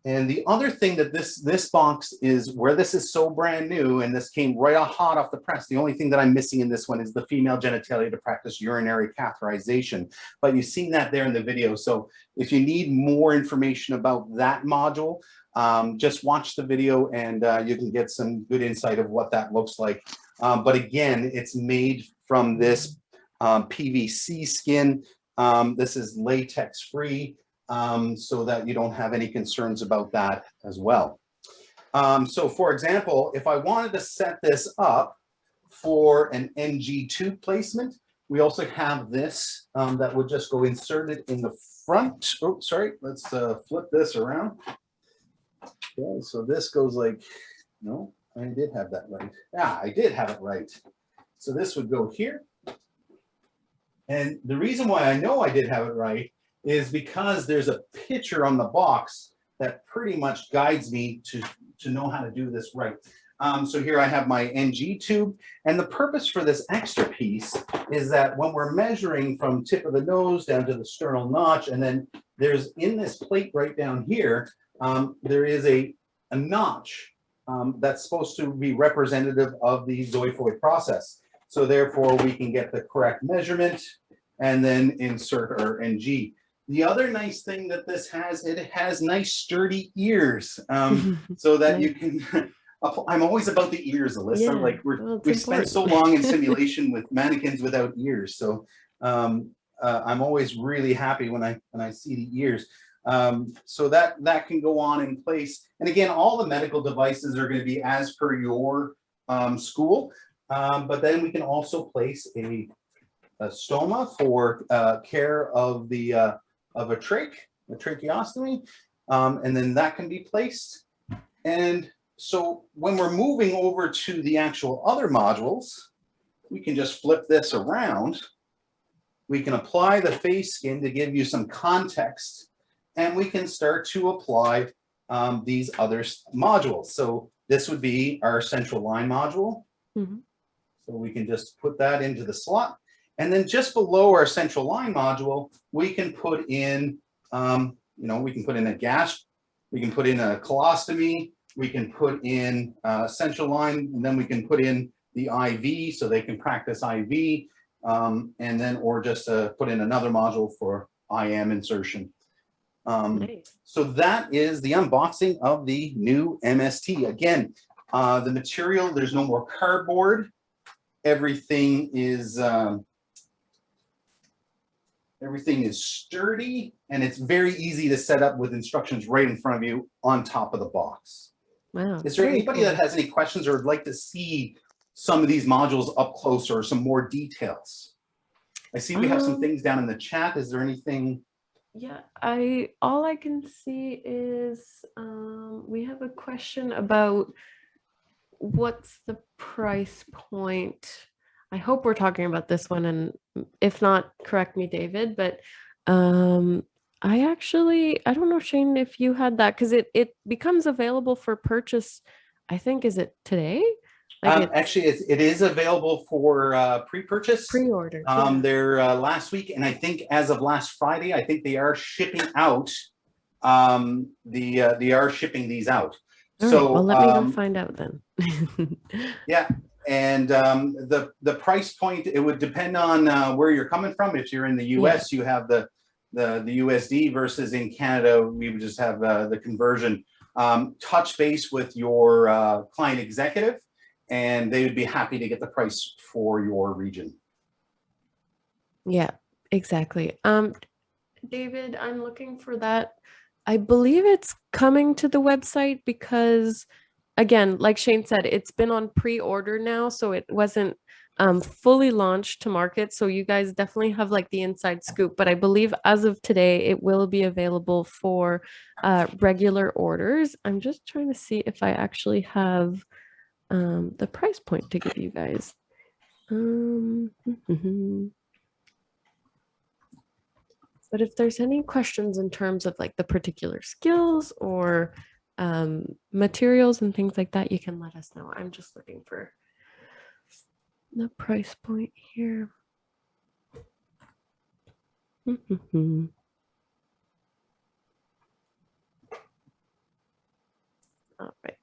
And the other thing that this box is, where this is so brand new, and this came right hot off the press, the only thing that I'm missing in this one is the female genitalia to practice urinary catheterization. But you've seen that there in the video. So if you need more information about that module, just watch the video and you can get some good insight of what that looks like. But again, it's made from this PVC skin. This is latex free. So that you don't have any concerns about that as well. So for example, if I wanted to set this up for an NG tube placement, we also have this that would just go inserted in the front. Oh, sorry, let's flip this around. Okay, so this goes like, no, I did have that right. Yeah, I did have it right. So this would go here. And the reason why I know I did have it right is because there's a picture on the box that pretty much guides me to know how to do this right. So here I have my NG tube, and the purpose for this extra piece is that when we're measuring from tip of the nose down to the sternal notch, and then there's in this plate right down here, there is a notch that's supposed to be representative of the xiphoid process. So therefore we can get the correct measurement and then insert our NG. The other nice thing that this has, it has nice sturdy ears, so that you can, I'm always about the ears, Alyssa. Yeah, like we've spent so long in simulation with mannequins without ears. So I'm always really happy when I see the ears. So that can go on in place. And again, all the medical devices are going to be as per your school, but then we can also place a stoma for care of the of a tracheostomy, and then that can be placed. And so when we're moving over to the actual other modules, we can just flip this around. we can apply the face skin to give you some context, and we can start to apply these other modules. So this would be our central line module. Mm-hmm. So we can just put that into the slot. And then just below our central line module, we can put in, we can put in a gas, we can put in a colostomy, we can put in central line, and then we can put in the IV so they can practice IV, and then, or just put in another module for IM insertion. Nice. So that is the unboxing of the new MST. Again, the material, there's no more cardboard. Everything is sturdy, and it's very easy to set up with instructions right in front of you on top of the box. Wow. Is there anybody that has any questions or would like to see some of these modules up close or some more details? I see we have some things down in the chat. Is there anything? Yeah, all I can see is we have a question about what's the price point. I hope we're talking about this one, and if not, correct me, David, but I don't know, Shane, if you had that, because it becomes available for purchase, I think, is it today? Actually, it is available for pre-purchase. Pre-order. They're last week, and I think as of last Friday, I think they are shipping out. They are shipping these out. All so right, well, let me go find out then. Yeah, and the price point, it would depend on where you're coming from. If you're in the US, you have the USD, versus in Canada, we would just have the conversion. Touch base with your client executive, and they would be happy to get the price for your region. Yeah, exactly. David, I'm looking for that. I believe it's coming to the website because, again, like Shane said, it's been on pre-order now, so it wasn't fully launched to market. So you guys definitely have like the inside scoop, but I believe as of today, it will be available for regular orders. I'm just trying to see if I actually have the price point to give you guys. But if there's any questions in terms of like the particular skills or materials and things like that, you can let us know. I'm just looking for the price point here. All right.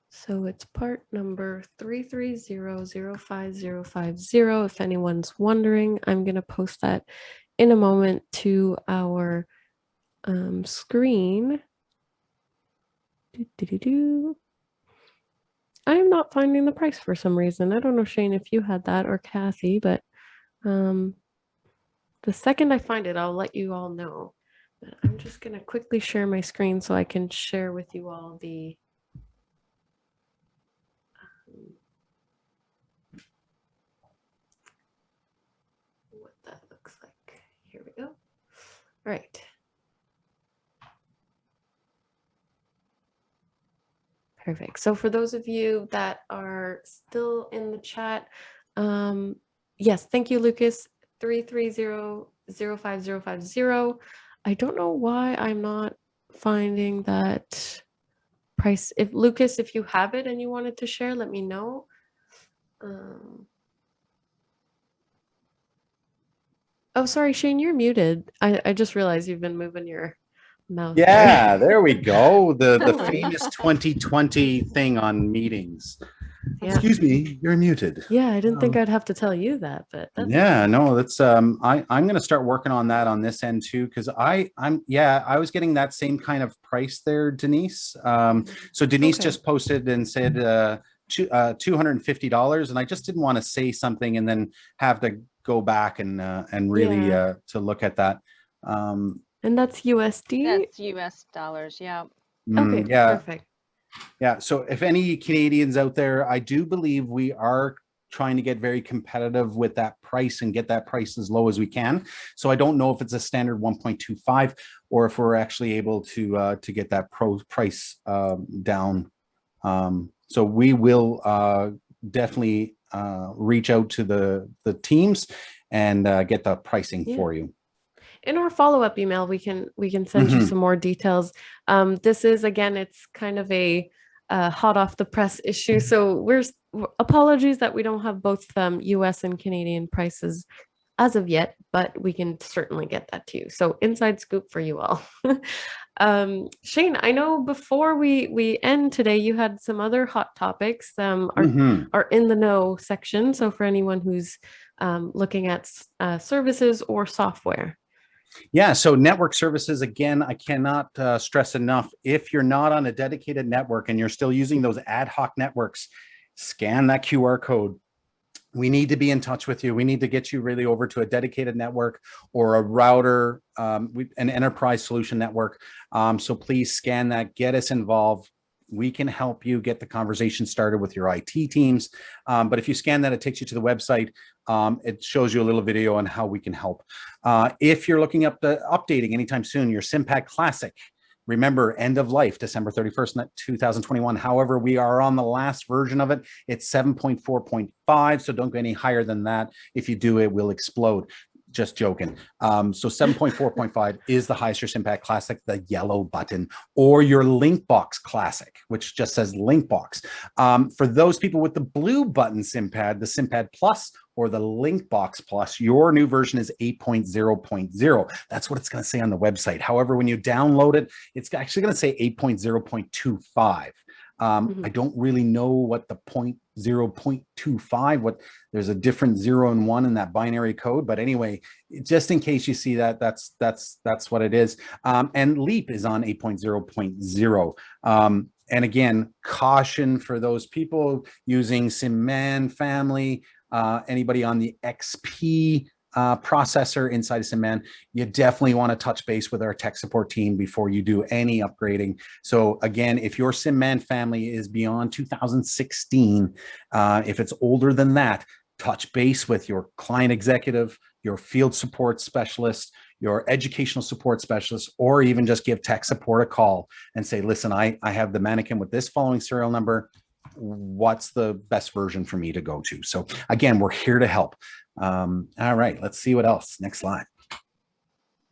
So it's part number 330055050. If anyone's wondering, I'm going to post that in a moment to our screen. I am not finding the price for some reason. I don't know, Shane, if you had that, or Kathy, but the second I find it, I'll let you all know. But I'm just going to quickly share my screen so I can share with you all the what that looks like. Here we go. All right. Perfect. So for those of you that are still in the chat, yes, thank you, Lucas. 330055050. I don't know why I'm not finding that price. If Lucas, if you have it and you wanted to share, let me know. Oh, sorry, Shane, you're muted. I just realized you've been moving your mouth. Yeah, there we go. The famous 2020 thing on meetings. Yeah. Excuse me, you're muted. Yeah, I didn't think I'd have to tell you that, but yeah, no, that's I'm going to start working on that on this end too, because I was getting that same kind of price there, Denise. So Denise just posted and said $250, and I just didn't want to say something and then have to go back and really to look at that. And that's USD? That's US dollars, yeah. Okay, perfect. Yeah, so if any Canadians out there, I do believe we are trying to get very competitive with that price and get that price as low as we can. So I don't know if it's a standard 1.25 or if we're actually able to get that price down. So we will definitely reach out to the teams and get the pricing for you. In our follow-up email, we can send you some more details. This is, again, it's kind of a hot off the press issue. So apologies that we don't have both US and Canadian prices as of yet, but we can certainly get that to you. So inside scoop for you all. Shane, I know before we end today, you had some other hot topics, are in the know section. So for anyone who's looking at services or software. Yeah, so network services, again, I cannot stress enough, if you're not on a dedicated network and you're still using those ad hoc networks, scan that QR code. We need to be in touch with you. We need to get you really over to a dedicated network or a router, an enterprise solution network. So please scan that, get us involved. We can help you get the conversation started with your IT teams. But if you scan that, it takes you to the website. It shows you a little video on how we can help. If you're looking up updating anytime soon, your SimPad Classic, remember, end of life, December 31st, 2021. However, we are on the last version of it. It's 7.4.5, so don't go any higher than that. If you do, it will explode. Just joking. So 7.4.5 is the highest your SimPad Classic, the yellow button, or your Linkbox Classic, which just says Linkbox. For those people with the blue button SimPad, the SimPad Plus or the Linkbox Plus, your new version is 8.0.0. That's what it's going to say on the website. However, when you download it, it's actually going to say 8.0.25. I don't really know what the 0.25, there's a different 0 and 1 in that binary code, but anyway, just in case you see that, that's what it is. And Leap is on 8.0.0. And again, caution for those people using SimMan family, anybody on the XP processor inside of SimMan, you definitely want to touch base with our tech support team before you do any upgrading. So again, if your SimMan family is beyond 2016, if it's older than that, touch base with your client executive, your field support specialist, your educational support specialist, or even just give tech support a call and say, listen, I have the mannequin with this following serial number. What's the best version for me to go to? So again, we're here to help. All right, let's see what else. Next slide.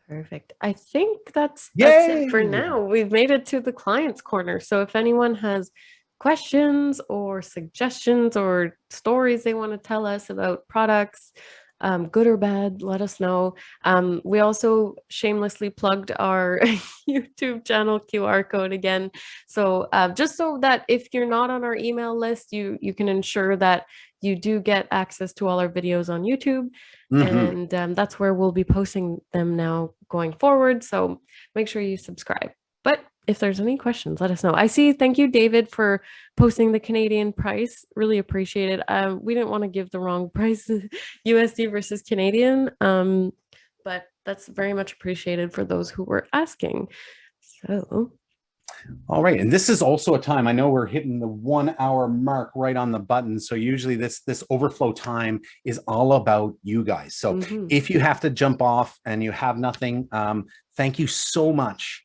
Perfect. I think that's it for now. We've made it to the client's corner. So if anyone has questions or suggestions or stories they want to tell us about products, good or bad, let us know. We also shamelessly plugged our YouTube channel QR code again. So just so that if you're not on our email list, you can ensure that you do get access to all our videos on YouTube. And that's where we'll be posting them now going forward. So make sure you subscribe. But if there's any questions, let us know. I see. Thank you, David, for posting the Canadian price. Really appreciate it. We didn't want to give the wrong price, USD versus Canadian, but that's very much appreciated for those who were asking. So. All right, and this is also a time, I know we're hitting the 1 hour mark right on the button. So usually this overflow time is all about you guys. So if you have to jump off and you have nothing, thank you so much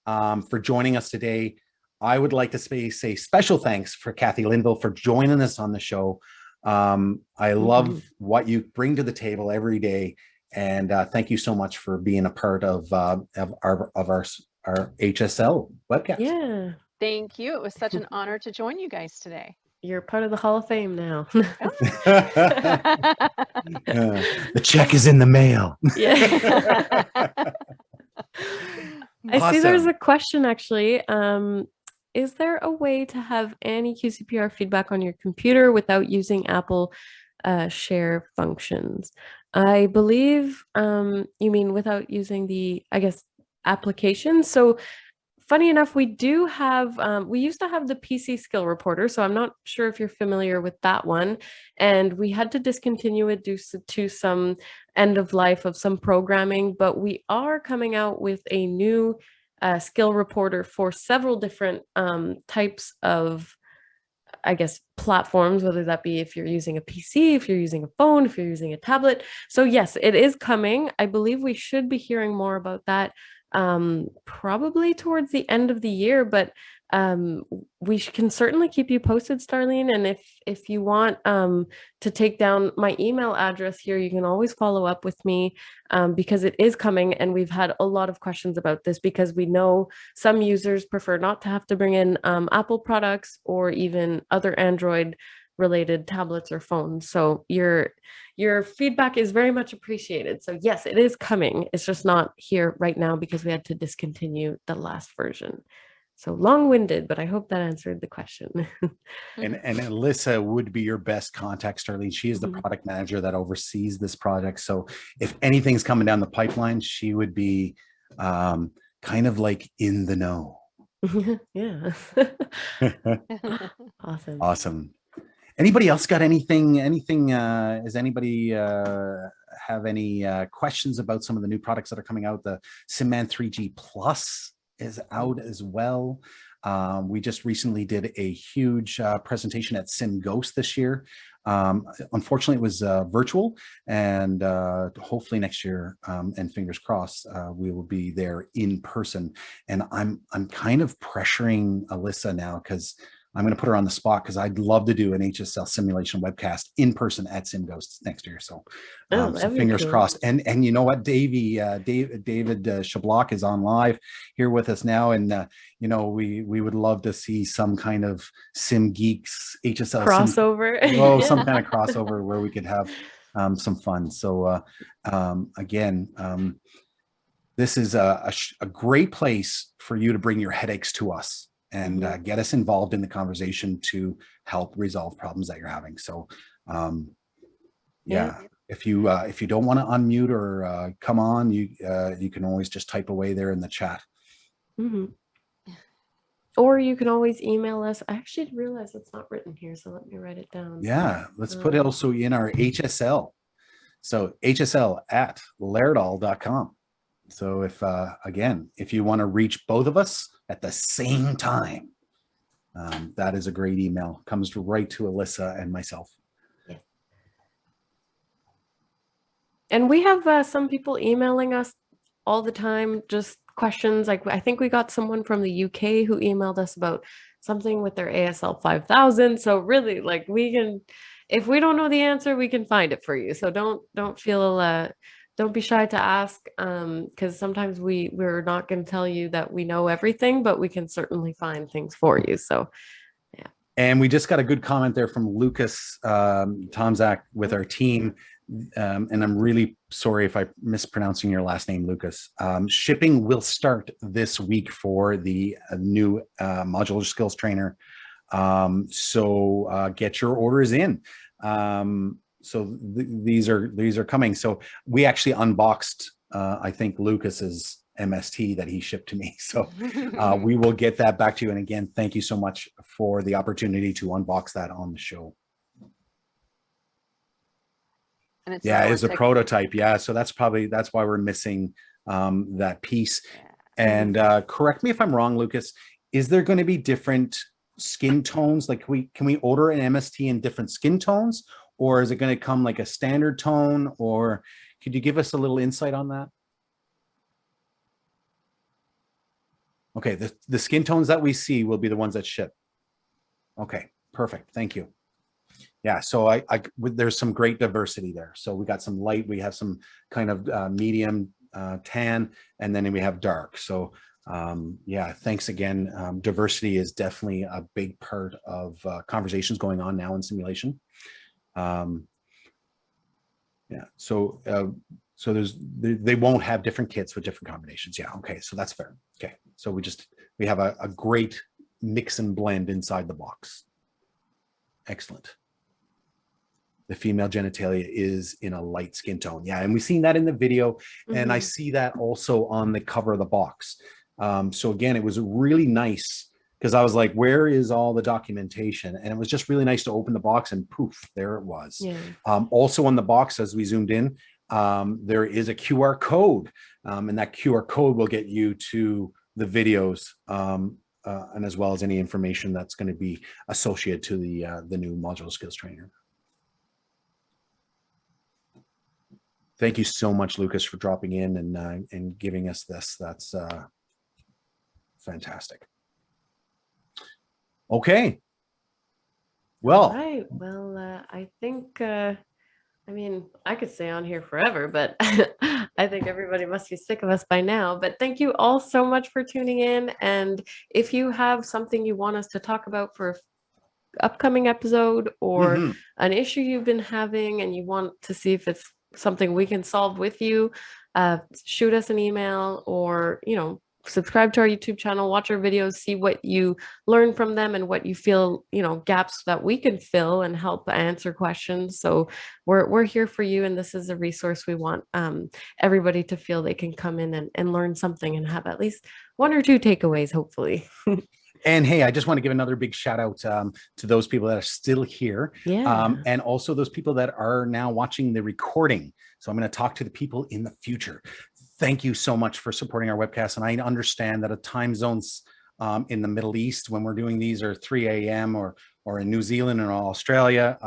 for joining us today. I would like to say special thanks for Kathy Linville for joining us on the show. I love what you bring to the table every day. And thank you so much for being a part of our HSL webcast. Yeah. Thank you. It was such an honor to join you guys today. You're part of the Hall of Fame now. The check is in the mail. Yeah. I see there's a question actually. Is there a way to have any QCPR feedback on your computer without using Apple share functions? I believe you mean without using the, I guess, application. So funny enough, we do have, we used to have the PC skill reporter. So I'm not sure if you're familiar with that one. And we had to discontinue it due to some end of life of some programming, but we are coming out with a new skill reporter for several different types of, I guess, platforms, whether that be if you're using a PC, if you're using a phone, if you're using a tablet. So yes, it is coming. I believe we should be hearing more about that probably towards the end of the year, but we can certainly keep you posted, Starlene. And if you want to take down my email address here, you can always follow up with me because it is coming. And we've had a lot of questions about this because we know some users prefer not to have to bring in Apple products or even other Android related tablets or phones. So your feedback is very much appreciated. So yes, it is coming. It's just not here right now because we had to discontinue the last version. So long-winded, but I hope that answered the question. And Alyssa would be your best contact, Starlene. She is the product manager that oversees this project. So if anything's coming down the pipeline, she would be kind of like in the know. Yeah. Awesome. Awesome. Anybody else got anything, does anybody have any questions about some of the new products that are coming out? The SimMan 3G Plus is out as well. We just recently did a huge presentation at SimGhost this year. Unfortunately, it was virtual, and hopefully next year, and fingers crossed, we will be there in person. And I'm kind of pressuring Alyssa now because I'm going to put her on the spot because I'd love to do an HSL simulation webcast in person at SimGhost next year. So, so fingers crossed. And you know what, David Shablock is on live here with us now, and you know we would love to see some kind of Sim Geeks HSL crossover. Some kind of crossover where we could have some fun. So again, this is a great place for you to bring your headaches to us and get us involved in the conversation to help resolve problems that you're having. So yeah, if you don't want to unmute or come on, you can always just type away there in the chat. Or you can always email us. I actually realized it's not written here, so let me write it down. Yeah, let's put it also in our HSL. So hsl@lairdal.com. So if again, if you want to reach both of us at the same time, that is a great email. Comes right to Alyssa and myself. Yeah. And we have some people emailing us all the time, just questions. Like I think we got someone from the UK who emailed us about something with their ASL 5000. So really, like we can, if we don't know the answer, we can find it for you. So don't feel don't be shy to ask, because sometimes we're not going to tell you that we know everything, but we can certainly find things for you. So, yeah. And we just got a good comment there from Lucas Tomzak with our team. And I'm really sorry if I'm mispronouncing your last name, Lucas. Shipping will start this week for the new Modular Skills Trainer. So get your orders in. So these are coming. So we actually unboxed, I think, Lucas's MST that he shipped to me. So we will get that back to you. And again, thank you so much for the opportunity to unbox that on the show. And it's it's a prototype. Yeah. So that's why we're missing that piece. And correct me if I'm wrong, Lucas, is there going to be different skin tones? Like can we order an MST in different skin tones? Or is it going to come like a standard tone? Or could you give us a little insight on that? Okay, the skin tones that we see will be the ones that ship. Okay, perfect. Thank you. Yeah, so there's some great diversity there. So we got some light, we have some kind of medium tan, and then we have dark. So yeah, thanks again. Diversity is definitely a big part of conversations going on now in simulation. Yeah, so they won't have different kits with different combinations. Yeah, okay, so that's fair. Okay, so we have a great mix and blend inside the box. Excellent. The female genitalia is in a light skin tone. Yeah, and we've seen that in the video, and I see that also on the cover of the box. So again, it was really nice because I was like, where is all the documentation? And it was just really nice to open the box and poof, there it was. Yeah. Also on the box, as we zoomed in, there is a QR code, and that QR code will get you to the videos, and as well as any information that's going to be associated to the new Modular Skills Trainer. Thank you so much, Lucas, for dropping in and giving us this. That's fantastic. Okay. Well, All right. Well, I think, I mean, I could stay on here forever, but I think everybody must be sick of us by now. But thank you all so much for tuning in. And if you have something you want us to talk about for upcoming episode or an issue you've been having and you want to see if it's something we can solve with you, shoot us an email or, you know, subscribe to our YouTube channel, watch our videos, see what you learn from them and what you feel, you know, gaps that we can fill and help answer questions. So we're here for you. And this is a resource we want everybody to feel they can come in and learn something and have at least 1 or 2 takeaways, hopefully. And hey, I just want to give another big shout out to those people that are still here. Yeah. And also those people that are now watching the recording. So I'm going to talk to the people in the future. Thank you so much for supporting our webcast. And I understand that at time zones in the Middle East, when we're doing these are 3 a.m. or in New Zealand or Australia,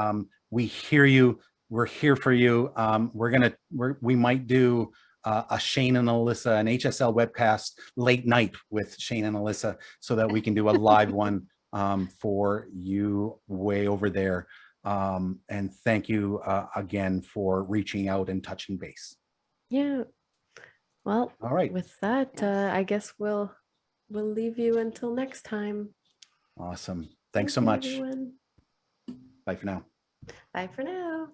we hear you. We're here for you. We might do a Shane and Alyssa, an HSL webcast late night with Shane and Alyssa so that we can do a live one for you way over there. And thank you again for reaching out and touching base. Yeah. Well, all right. With that, I guess we'll leave you until next time. Awesome. Thanks so much. Everyone. Bye for now. Bye for now.